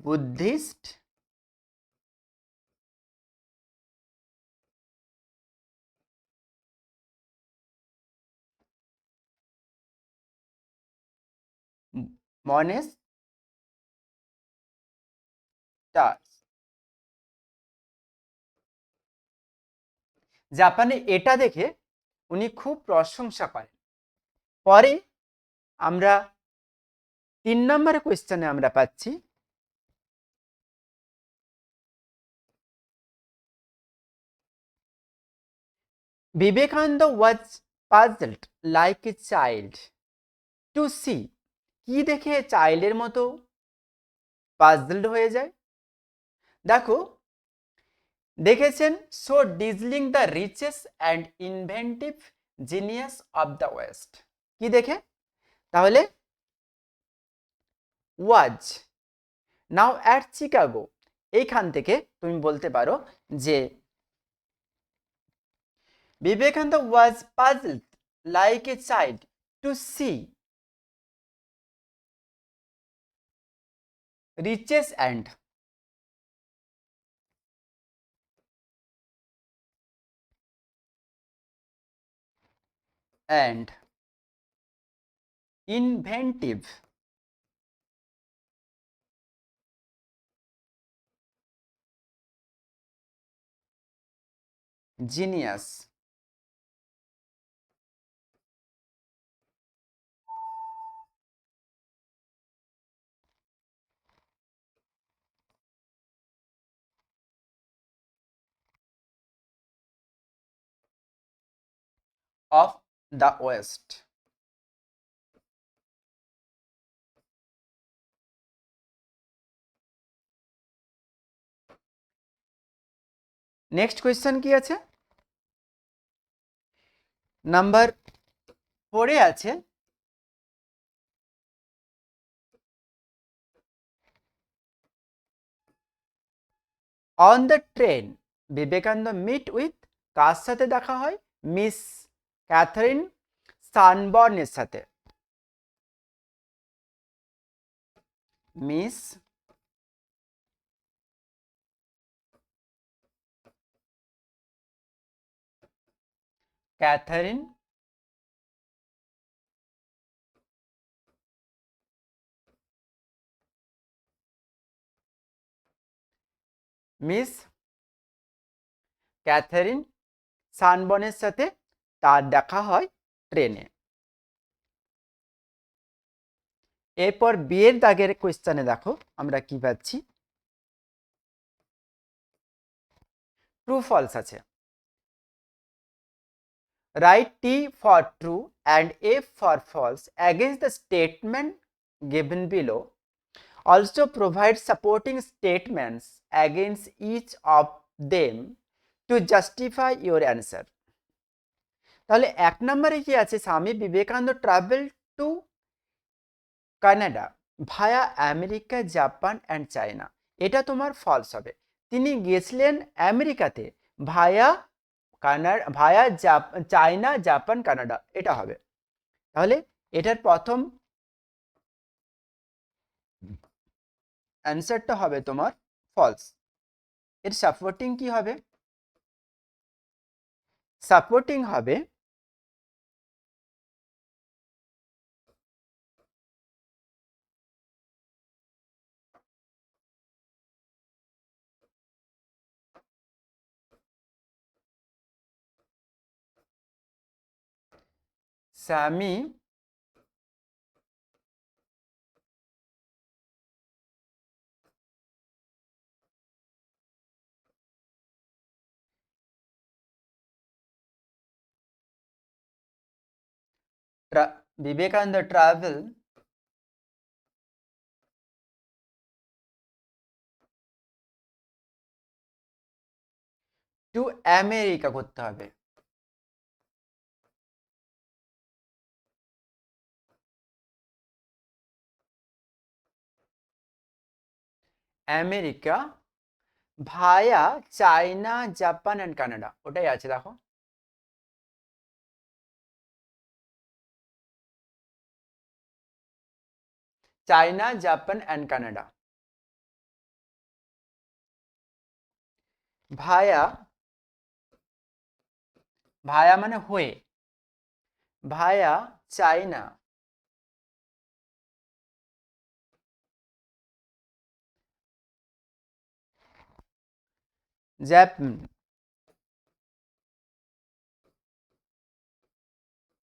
বুদ্ধিস্ট মনেস্টার। জাপানে এটা দেখে উনি খুব প্রশংসা করেন। পরে আমরা 3 নম্বরের কোয়েশ্চেনে আমরা পাচ্ছি, Vivekananda was puzzled like a child to see. কি দেখে চাইল্ডের মতো পাজলড হয়ে যায়? দেখো দেখেছেন so dazzling the riches and inventive genius of the West. কি দেখে? তাহলে ওয়াজ। নাও অ্যাট চিকাগো, এইখান থেকে তুমি বলতে পারো যে Vivekananda was puzzled like a child to see riches and inventive genius of the West. Next question কি আছে? নাম্বার 4-এ আছে, on the train Vivekananda meet with, কার সাথে দেখা হয়? মিস ক্যাথারিন সানবর্নের সাথে। মিস ক্যাথারিন মিস ক্যাথারিন সানবর্নের সাথে তার দেখা হয় ট্রেনে। এরপর বিয়ের দাগের কোয়েশ্চেনে দেখো আমরা কি পাচ্ছি, ট্রু ফলস আছে। Write T for true and F for false against the statement given below. Also provide supporting statements against each of them to justify your answer. তাহলে 1 নম্বরে কি আছে, Swami Vivekananda travel to Canada via America, Japan and China. এটা তোমার ফলস হবে। তিনি গেছিলেন আমেরিকাতে ভায়া চায়না, জাপান, কানাডা, এটা হবে। তাহলে এটার প্রথম অ্যান্সারটা হবে তোমার ফলস। এর সাপোর্টিং কি হবে? সাপোর্টিং হবে Swami Vivekananda travel to America করতে হবে। America via China, Japan and Canada, ওটাই আছে দেখো। China, Japan and Canada. Via, via মানে হয়ে, via China, Japan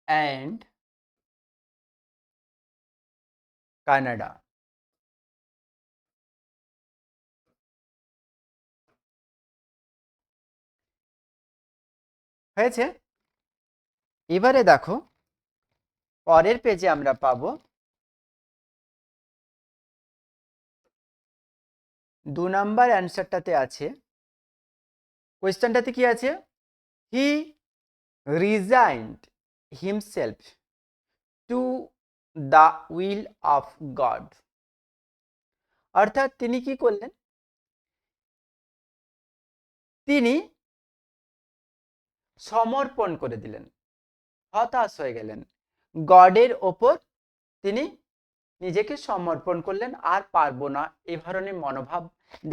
and Canada. হয়েছে? এবারে দেখো পরের পেজে আমরা পাবো 2 নাম্বার অ্যান্সারটাতে আছে, কোয়েশ্চেনটাতে কি আছে, he resigned himself to the will of God. অর্থাৎ তিনি কি করলেন, তিনি সমর্পণ করে দিলেন, হতাশ হয়ে গেলেন, গডের ওপর তিনি নিজেকে সমর্পণ করলেন, আর পারবো না এই ধরনের মনোভাব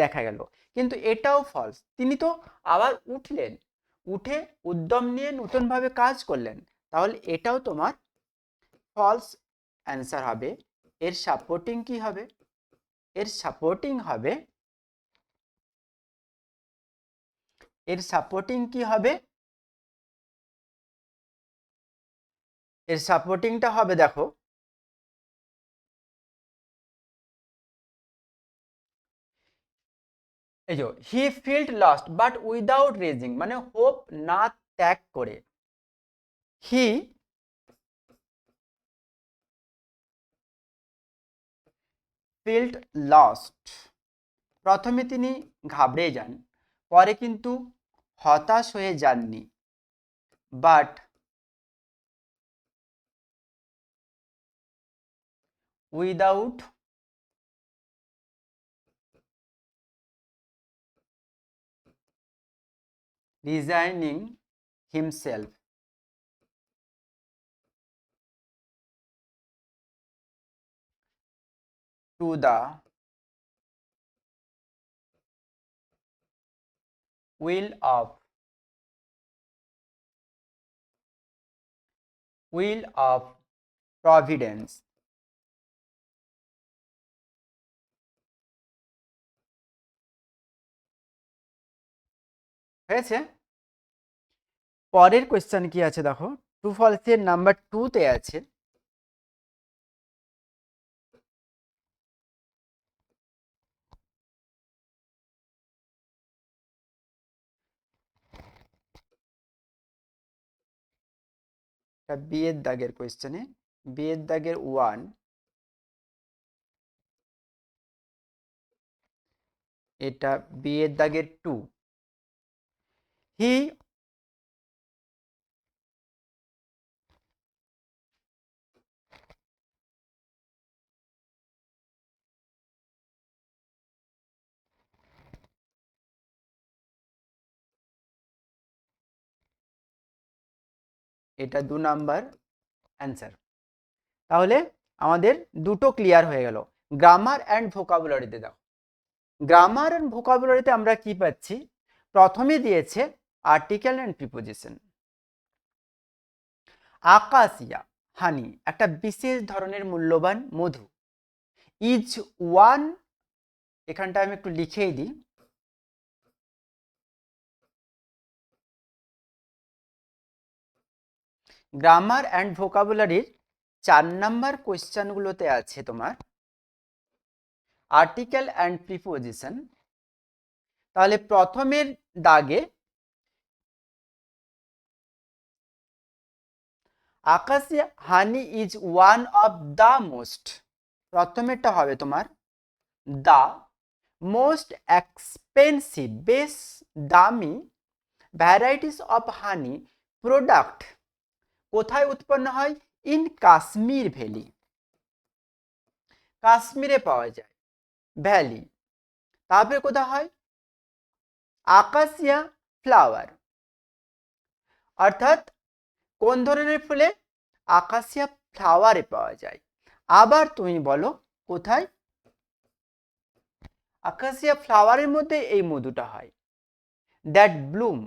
দেখা গেল। কিন্তু এটাও ফলস, তিনি তো আবার উঠলেন, উঠে উদ্যম নিয়ে নতুনভাবে কাজ করলেন। তাহলে এটাও তোমার ফলস অ্যান্সার হবে। এর সাপোর্টিং কি হবে? এর সাপোর্টিং হবে, এর সাপোর্টিং কি হবে? এর সাপোর্টিংটা হবে দেখো, এই যে he felt lost but without raising, মানে হোপ না ত্যাগ করে। হি ফিল্ড লস্ট, প্রথমে তিনি ঘাবড়ে যান, পরে কিন্তু হতাশ হয়ে যাননি, but without resigning himself to the will of Providence. হয়েছে? পরের কোয়েশ্চেন কি আছে দেখো, ট্রু ফলসের নাম্বার 2 তে আছে, একটা বিয়ের দাগের কোয়েশ্চেনে বিয়ের দাগের 1, এটা বিয়ের দাগের 2, হি এটা 2 নাম্বার অ্যান্সার। তাহলে আমাদের দুটো ক্লিয়ার হয়ে গেল। গ্রামার অ্যান্ড ভোকাবুলারিতে দাও, গ্রামার অ্যান্ড ভোকাবুলারিতে আমরা কি পাচ্ছি? প্রথমে দিয়েছে আর্টিকেল অ্যান্ড প্রিপোজিশন। আকাশিয়া হানি একটা বিশেষ ধরনের মূল্যবান মধু। ইজ ওয়ান, এখানটা আমি একটু লিখেই দিই, গ্রামার অ্যান্ড ভোকাবুলারির 4 নাম্বার কোয়েশ্চেনগুলোতে আছে তোমার আর্টিকেল অ্যান্ড প্রিপোজিশন। তাহলে প্রথমের দাগে acacia honey is one of the most, প্রথমেরটা হবে তোমার দ্য মোস্ট এক্সপেন্সিভ, বেশ দামি ভ্যারাইটিস অফ হানি প্রোডাক্ট কোথায় উৎপন্ন হয়? ইন কাশ্মীর ভ্যালি, কাশ্মীরে পাওয়া যায় ভ্যালি। তারপরে কোথায় হয়? আকাশিয়া ফ্লাওয়ার, অর্থাৎ কোন ধরনের ফুলে? আকাশিয়া ফ্লাওয়ারে পাওয়া যায়। আবার তুমি বলো কোথায়? আকাশিয়া ফ্লাওয়ারের মধ্যে এই মধুটা হয়। That Bloom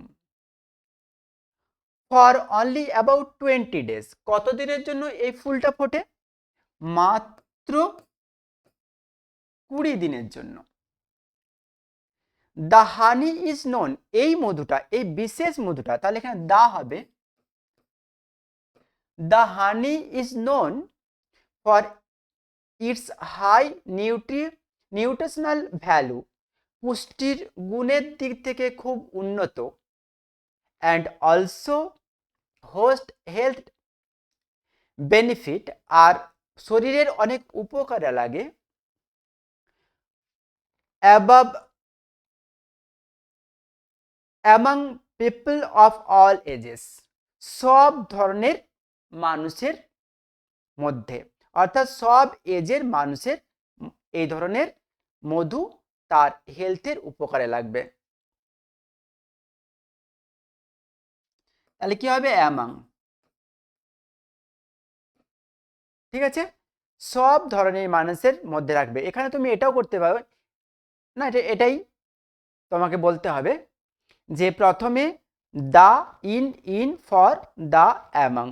for only about 20 days, কত দিনের জন্য এই ফুলটা ফোটে? মাত্র 20 দিনের জন্য। দ্য হানি ইজ নোন, এই মধুটা, এই বিশেষ মধুটা, তাহলে এখানে দা হবে, the honey is known for its high nutritional value, পুষ্টির গুণের দিক থেকে খুব উন্নত, and also host health benefit, আর শরীরের অনেক উপকারে লাগে, above among people of all ages, সব ধরনের মানুষের মধ্যে, অর্থাৎ সব এজের মানুষের এই ধরনের মধু তার হেলথের উপকারে লাগবে। তাহলে কি হবে? অ্যামাং, ঠিক আছে, সব ধরনের মানুষের মধ্যে রাখবে। এখানে তুমি এটাও করতে পারো না, এটাই তোমাকে বলতে হবে যে প্রথমে the in for the among.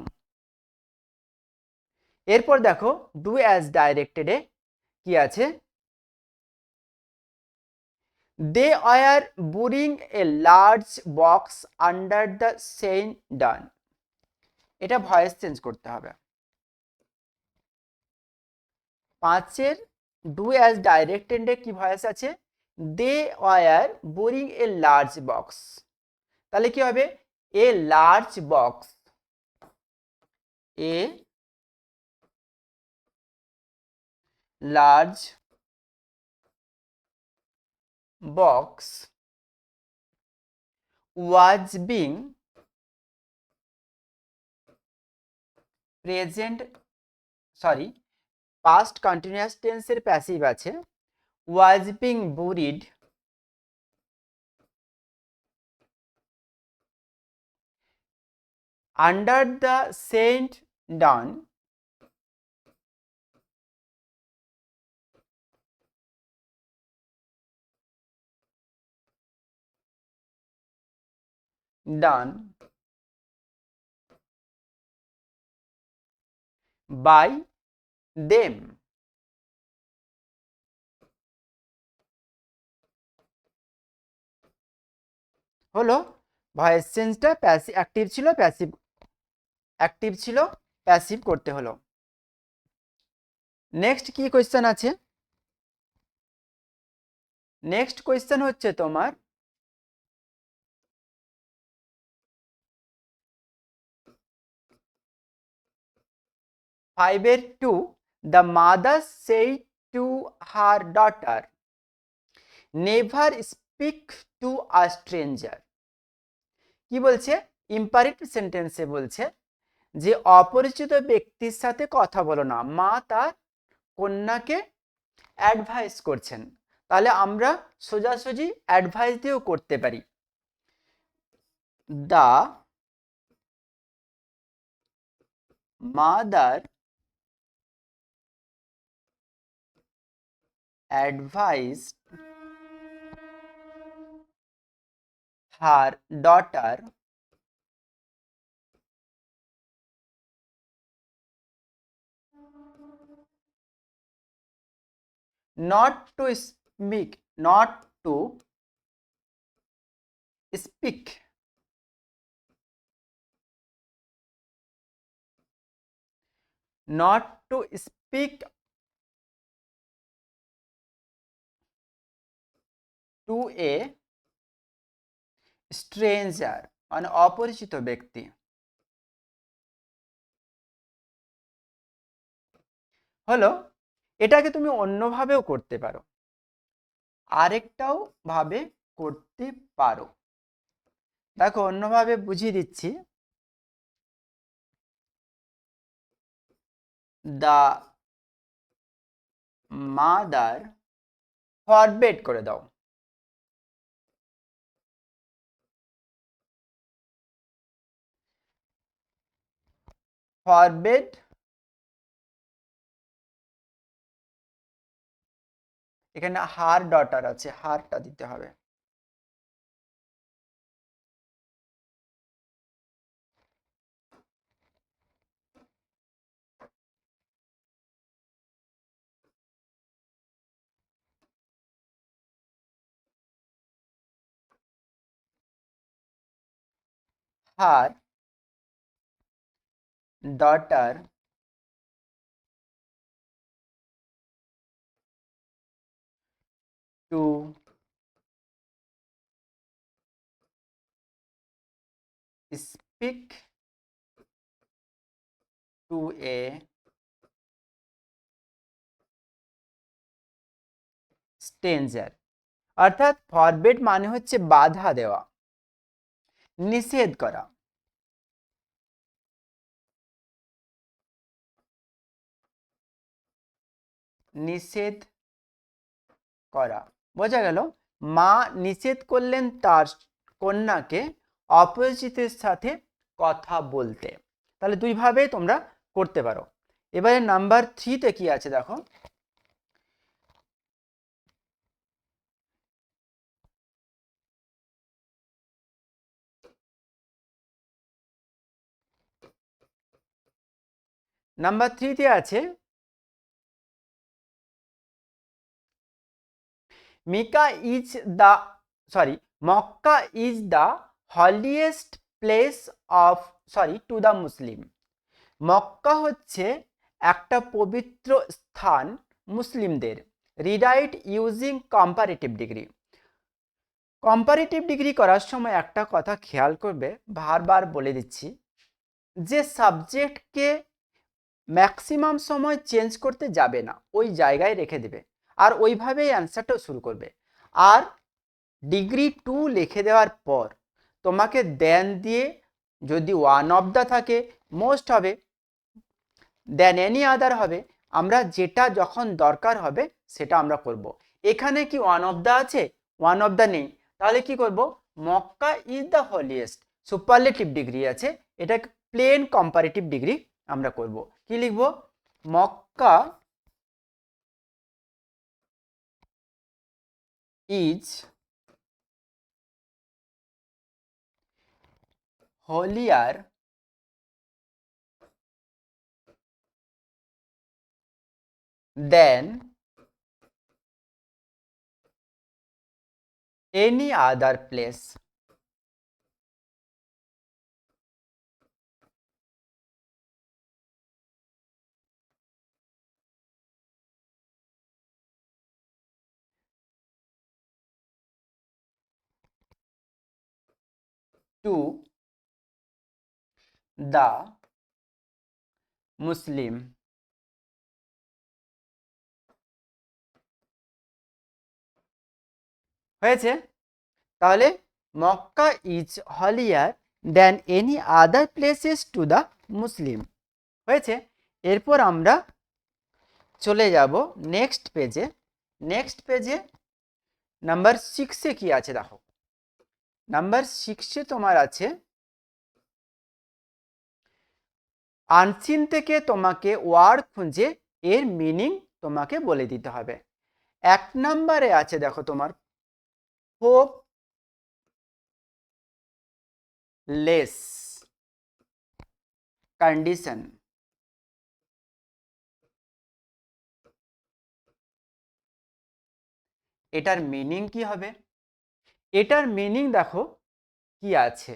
এরপর দেখো ডু অ্যাজ ডাইরেক্টেডে কি আছে? They are burying a large box under the sand dune, এটা ভয়েস চেঞ্জ করতে হবে। 5-এর ডু অ্যাজ ডাইরেক্টেডে কি ভয়েস আছে? They are burying a large box, তাহলে কি হবে? এ large box, A large box was being present, sorry past continuous tense এর প্যাসিভ আছে, was being buried under the Saint Down done by them, হলো ভয়েস চেঞ্জটা প্যাসিভ অ্যাক্টিভ ছিল, প্যাসিভ অ্যাক্টিভ ছিল, প্যাসিভ করতে হলো। নেক্সট কি কোয়েশ্চেন আছে? নেক্সট কোয়েশ্চেন হচ্ছে তোমার 5-এর 2, দ্য মাদার সেই to her daughter, never speak to a stranger. কি বলছে? ইম্পারেটিভ সেন্টেন্সে বলছে যে অপরিচিত ব্যক্তির সাথে কথা বলো না। মা তার কন্যাকে অ্যাডভাইস করছেন। তাহলে আমরা সোজাসুজি অ্যাডভাইস দিয়েও করতে পারি। The mother advised her daughter not to speak not to speak to a stranger, মানে অপরিচিত ব্যক্তি। হলো, এটাকে তুমি অন্যভাবেও করতে পারো, আরেকটাও ভাবে করতে পারো। দেখো অন্যভাবে বুঝিয়ে দিচ্ছি। দ্য মাদার ফরবেড করে দাও। ফরবেড এখানে হার ডটার আছে, হারটা দিতে হবে। Her daughter to speak to a stranger, অর্থাৎ ফরবিড মানে হচ্ছে বাধা দেওয়া, নিষেধ করা। নিষেধ করা, বোঝা গেল? মা নিষেধ করলেন তার কন্যাকে অপরিচিতের সাথে কথা বলতে। তাহলে দুইভাবে তোমরা করতে পারো। এবারে নাম্বার 3-তে কি আছে দেখো। নাম্বার 3-তে আছে Mecca is the Mecca is the holiest place of to the Muslim. Mecca হচ্ছে একটা পবিত্র স্থান মুসলিমদের। Rewrite using comparative degree. Comparative degree করার সময় একটা কথা খেয়াল করবে, বারবার বলে দিচ্ছি, যে সাবজেক্টকে ম্যাক্সিমাম সময় চেঞ্জ করতে যাবে না, ওই জায়গায় রেখে দেবে আর ওইভাবেই অ্যান্সারটাও শুরু করবে। আর ডিগ্রি 2 লিখে দেওয়ার পর তোমাকে দেন দিয়ে যদি ওয়ান অফ দ্য থাকে মোস্ট হবে, দেন এনি আদার হবে। আমরা যেটা যখন দরকার হবে সেটা আমরা করব। এখানে কি ওয়ান অফ দ্য আছে? ওয়ান অফ দ্য নেই। তাহলে কি করব? Mecca is the holiest, superlative degree আছে, এটা প্লেন কম্পারেটিভ ডিগ্রি আমরা করব। কি লিখব? Mecca is holier than any other place. To the Muslim হয়েছে? তাহলে Mecca is হলিয়ার than any other places two the মুসলিম। হয়েছে? এরপর আমরা চলে যাব নেক্সট পেজে। নেক্সট পেজে নাম্বার 6-এ কি আছে দেখো। নাম্বার 6-এ তোমার আছে আনসিন থেকে তোমাকে ওয়ার্ড খুঁজে এর মিনিং তোমাকে বলে দিতে হবে। 1 নম্বরে আছে দেখো তোমার হোপ লেস কন্ডিশন। এটার মিনিং কি হবে? এটার মিনিং দেখো কি আছে।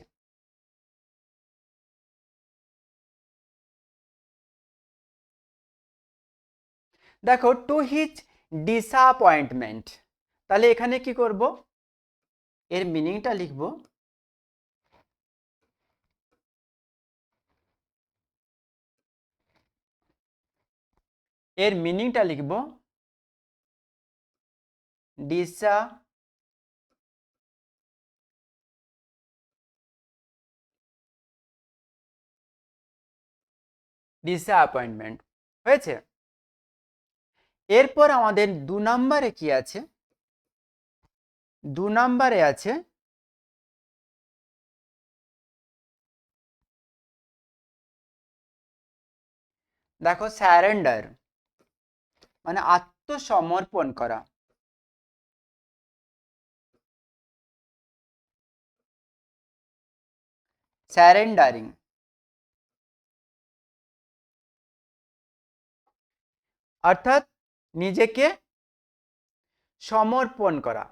দেখো টু হিজ ডিসঅ্যাপয়েন্টমেন্ট। তাহলে এখানে কি করব? এর মিনিংটা লিখব এর মিনিংটা লিখব ডিসঅ্যাপয়েন্টমেন্ট। হয়েছে? এরপর আমাদের 2 নম্বরে কি আছে? 2 নম্বরে আছে দেখো স্যারেন্ডার, মানে আত্মসমর্পণ করা। স্যারেন্ডারিং অর্থাৎ নিজেকে সমর্পণ করা।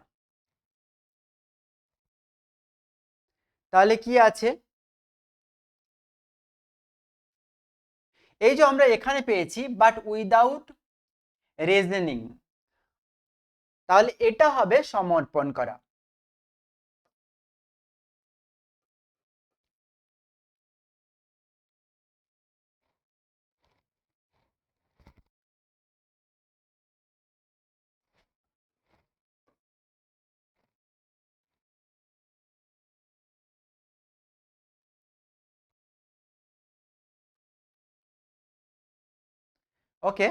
তাহলে কি আছে? এই যে আমরা এখানে পেয়েছি বাট উইদাউট রিজনিং, তাহলে এটা হবে সমর্পণ করা। ওকে,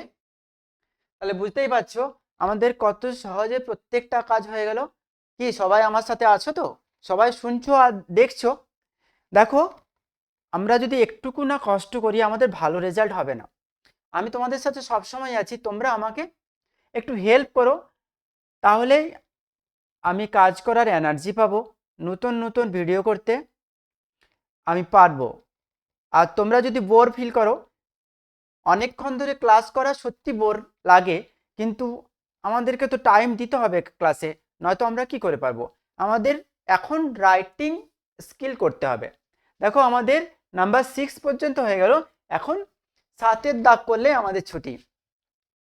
তাহলে বুঝতেই পারছো আমাদের কত সহজে প্রত্যেকটা কাজ হয়ে গেল। কি সবাই আমার সাথে আছো তো? সবাই শুনছো আর দেখছো? দেখো আমরা যদি একটুকু না কষ্ট করি আমাদের ভালো রেজাল্ট হবে না। আমি তোমাদের সাথে সবসময় আছি, তোমরা আমাকে একটু হেল্প করো, তাহলেই আমি কাজ করার এনার্জি পাবো, নতুন নতুন ভিডিও করতে আমি পারবো। আর তোমরা যদি বোর ফিল করো, অনেকক্ষণ ধরে ক্লাস করা সত্যি বোর লাগে, কিন্তু আমাদেরকে তো টাইম দিতে হবে ক্লাসে, নয়তো আমরা কি করে পারবো। আমাদের এখন রাইটিং স্কিল করতে হবে। দেখো আমাদের নাম্বার 6 পর্যন্ত হয়ে গেল, এখন 7-এর দাগ করলে আমাদের ছুটি।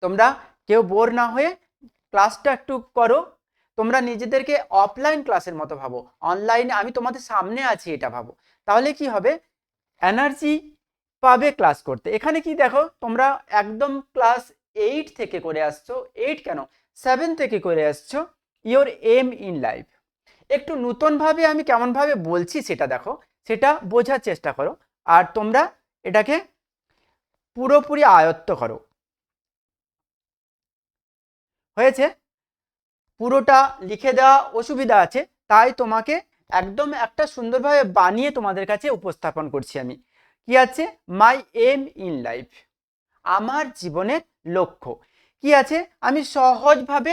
তোমরা কেউ বোর না হয়ে ক্লাসটা একটু করো। তোমরা নিজেদেরকে অফলাইন ক্লাসের মতো ভাবো, অনলাইনে আমি তোমাদের সামনে আছি এটা ভাবো, তাহলে কি হবে, এনার্জি পাবে ক্লাস করতে। এখানে কি দেখো তোমরা একদম ক্লাস 8 থেকে করে আসছো, 8 কেন 7 থেকে করে আসছো ইওর এম ইন লাইফ। একটু নতুনভাবে আমি কেমনভাবে বলছি সেটা দেখো, সেটা বোঝার চেষ্টা করো, আর তোমরা এটাকে পুরোপুরি আয়ত্ত করো। হয়েছে? পুরোটা লিখে দেওয়া অসুবিধা আছে, তাই তোমাকে একদম একটা সুন্দরভাবে বানিয়ে তোমাদের কাছে উপস্থাপন করছি আমি। কি আছে? মাই এম ইন লাইফ, আমার জীবনের লক্ষ্য কি আছে, আমি সহজভাবে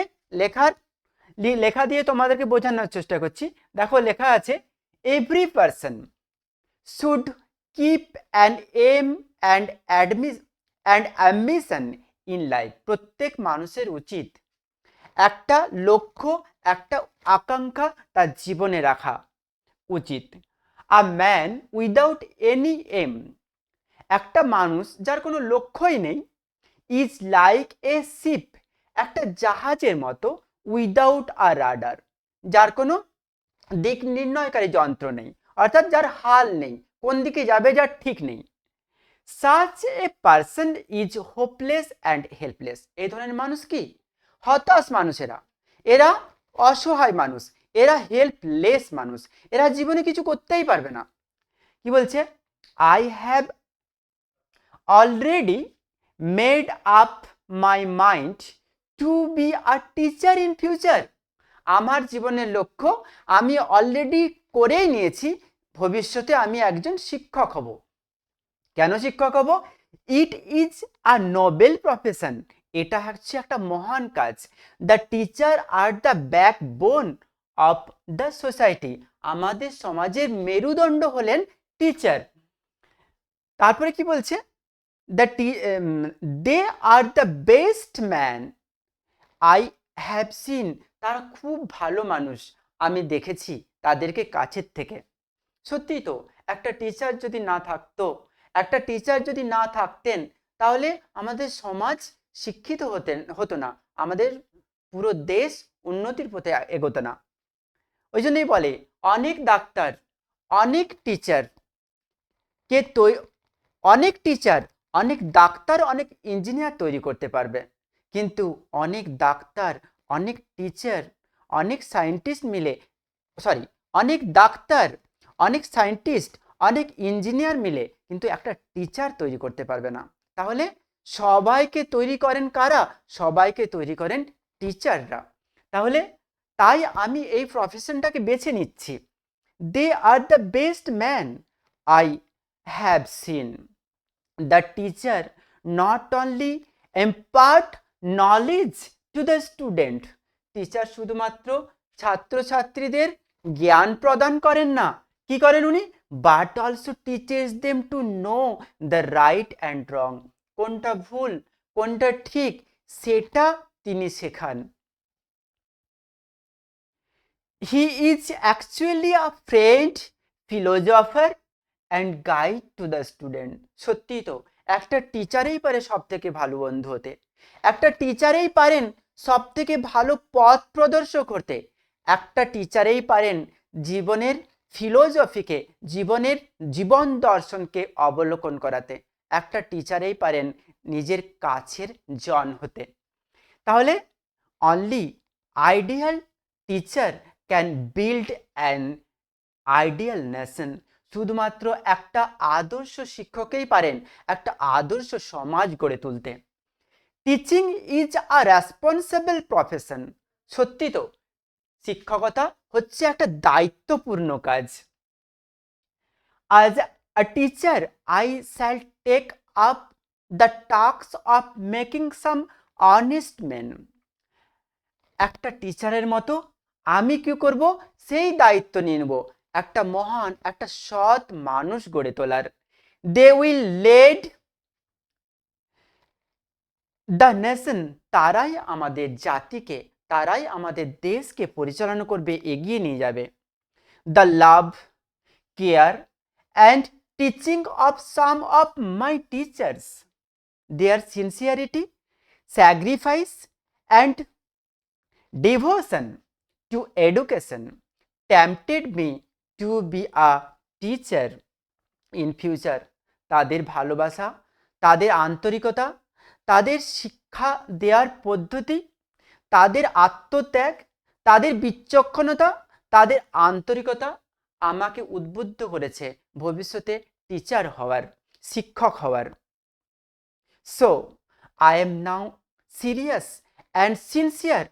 লেখা দিয়ে তোমাদেরকে বোঝানোর চেষ্টা করছি। দেখো লেখা আছে every person should keep an aim and ambition in life. প্রত্যেক মানুষের উচিত একটা লক্ষ্য, একটা আকাঙ্ক্ষা তার জীবনে রাখা উচিত। A man without any aim, একটা মানুষ যার কোনো লক্ষ্যই নেই, ইজ লাইক এ শিপ, একটা জাহাজের মতো, উইদাউট আ রাডার, যার কোনো দিক নির্ণয়কারী যন্ত্র নেই, অর্থাৎ যার হাল নেই, কোন দিকে যাবে যার ঠিক নেই। Such a person is hopeless and helpless. এই ধরনের মানুষ কি? হতাশ মানুষেরা, এরা অসহায় মানুষ, এরা হেল্পলেস মানুষ, এরা জীবনে কিছু করতেই পারবে না। কি বলছে? I have already made up my mind to be a teacher in future. আমার জীবনের লক্ষ্য আমি অলরেডি করেই নিয়েছি, ভবিষ্যতে আমি একজন শিক্ষক হব। কেন শিক্ষক হব? It is a noble profession, এটা হচ্ছে একটা মহান কাজ। The teacher are the backbone of the society, আমাদের সমাজের মেরুদণ্ড হলেন টিচার। তারপরে কি বলছে? They are the best man I have seen, তারা খুব ভালো মানুষ, আমি দেখেছি তাদেরকে কাছের থেকে। সত্যি তো, একটা টিচার যদি না থাকতো, একটা টিচার যদি না থাকতেন, তাহলে আমাদের সমাজ শিক্ষিত হতো না, আমাদের পুরো দেশ উন্নতির পথে এগোতো না। ওই জন্যই বলে অনেক ডাক্তার, অনেক টিচার কে অনেক টিচার, অনেক ডাক্তার, অনেক ইঞ্জিনিয়ার তৈরি করতে পারবে, কিন্তু অনেক ডাক্তার, অনেক টিচার, অনেক সায়েন্টিস্ট মিলে, সরি, অনেক ডাক্তার, অনেক সায়েন্টিস্ট, অনেক ইঞ্জিনিয়ার মিলে কিন্তু একটা টিচার তৈরি করতে পারবে না। তাহলে সবাইকে তৈরি করেন কারা? সবাইকে তৈরি করেন টিচাররা। তাহলে তাই আমি এই প্রফেশনটাকে বেছে নিচ্ছি। They are the best man I have seen. The teacher not only impart knowledge to the student, teacher শুধুমাত্র ছাত্রছাত্রীদের জ্ঞান প্রদান করেন না, কি করেন উনি? But also teaches them to know the right and wrong, কোনটা ভুল কোনটা ঠিক সেটা তিনি শেখান। He is actually a friend, philosopher and guide to the student. সত্যি তো, একটা টিচারেই পারে সব থেকে ভালো বন্ধু হতে, একটা টিচারেই পারেন সব থেকে ভালো পথ প্রদর্শক হতে, একটা টিচারেই পারেন জীবনের ফিলোজফিকে, জীবন দর্শনকে অবলোকন করাতে, একটা টিচারেই পারেন নিজের কাছের জন হতে। তাহলে only ideal teacher can build an ideal nation, শুধুমাত্র একটা আদর্শ শিক্ষকই পারেন একটা আদর্শ সমাজ গড়ে তুলতে। Teaching is a responsible profession, সত্যি তো, শিক্ষকতা হচ্ছে একটা দায়িত্বপূর্ণ কাজ। আজ a teacher I shall take up the task of making some honest men, একটা টিচারের মতো আমি কি করব? সেই দায়িত্ব নিয়ে নেব একটা মহান, একটা সৎ মানুষ গড়ে তোলার। They will lead the nation, তারাই আমাদের জাতিকে, তারাই আমাদের দেশকে পরিচালনা করবে, এগিয়ে নিয়ে যাবে। The love, care and teaching of some of my teachers, their sincerity, sacrifice and devotion to education tempted me to be a teacher in future, তাদের ভালোবাসা, তাদের আন্তরিকতা, তাদের শিক্ষা দেওয়ার পদ্ধতি, তাদের আত্মত্যাগ, তাদের বিচক্ষণতা, তাদের আন্তরিকতা আমাকে উদ্বুদ্ধ করেছে ভবিষ্যতে টিচার হওয়ার, শিক্ষক হওয়ার। So I am now serious and sincere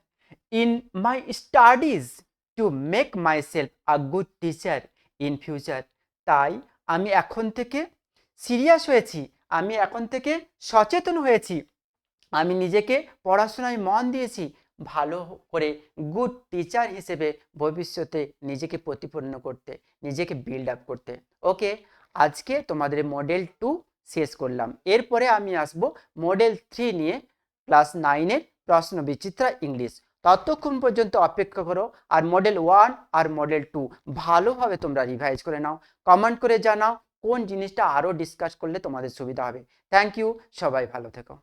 in my studies to make myself a good teacher in future, তাই আমি এখন থেকে সিরিয়াস হয়েছি, আমি এখন থেকে সচেতন হয়েছি, আমি নিজেকে পড়াশোনায় মন দিয়েছি ভালো করে গুড টিচার হিসেবে ভবিষ্যতে নিজেকে প্রতিপন্ন করতে, নিজেকে বিল্ড আপ করতে। ওকে, আজকে তোমাদের মডেল 2 শেষ করলাম, এরপরে আমি আসব মডেল 3 নিয়ে, ক্লাস 9-এর প্রশ্ন বিচিত্রা ইংলিশ। ততক্ষণ পর্যন্ত অপেক্ষা করো, আর মডেল 1 আর মডেল 2 ভালোভাবে তোমরা রিভাইজ করে নাও, কমেন্ট করে জানাও কোন জিনিসটা আরও ডিসকাস করলে তোমাদের সুবিধা হবে। থ্যাংক ইউ, সবাই ভালো থেকো।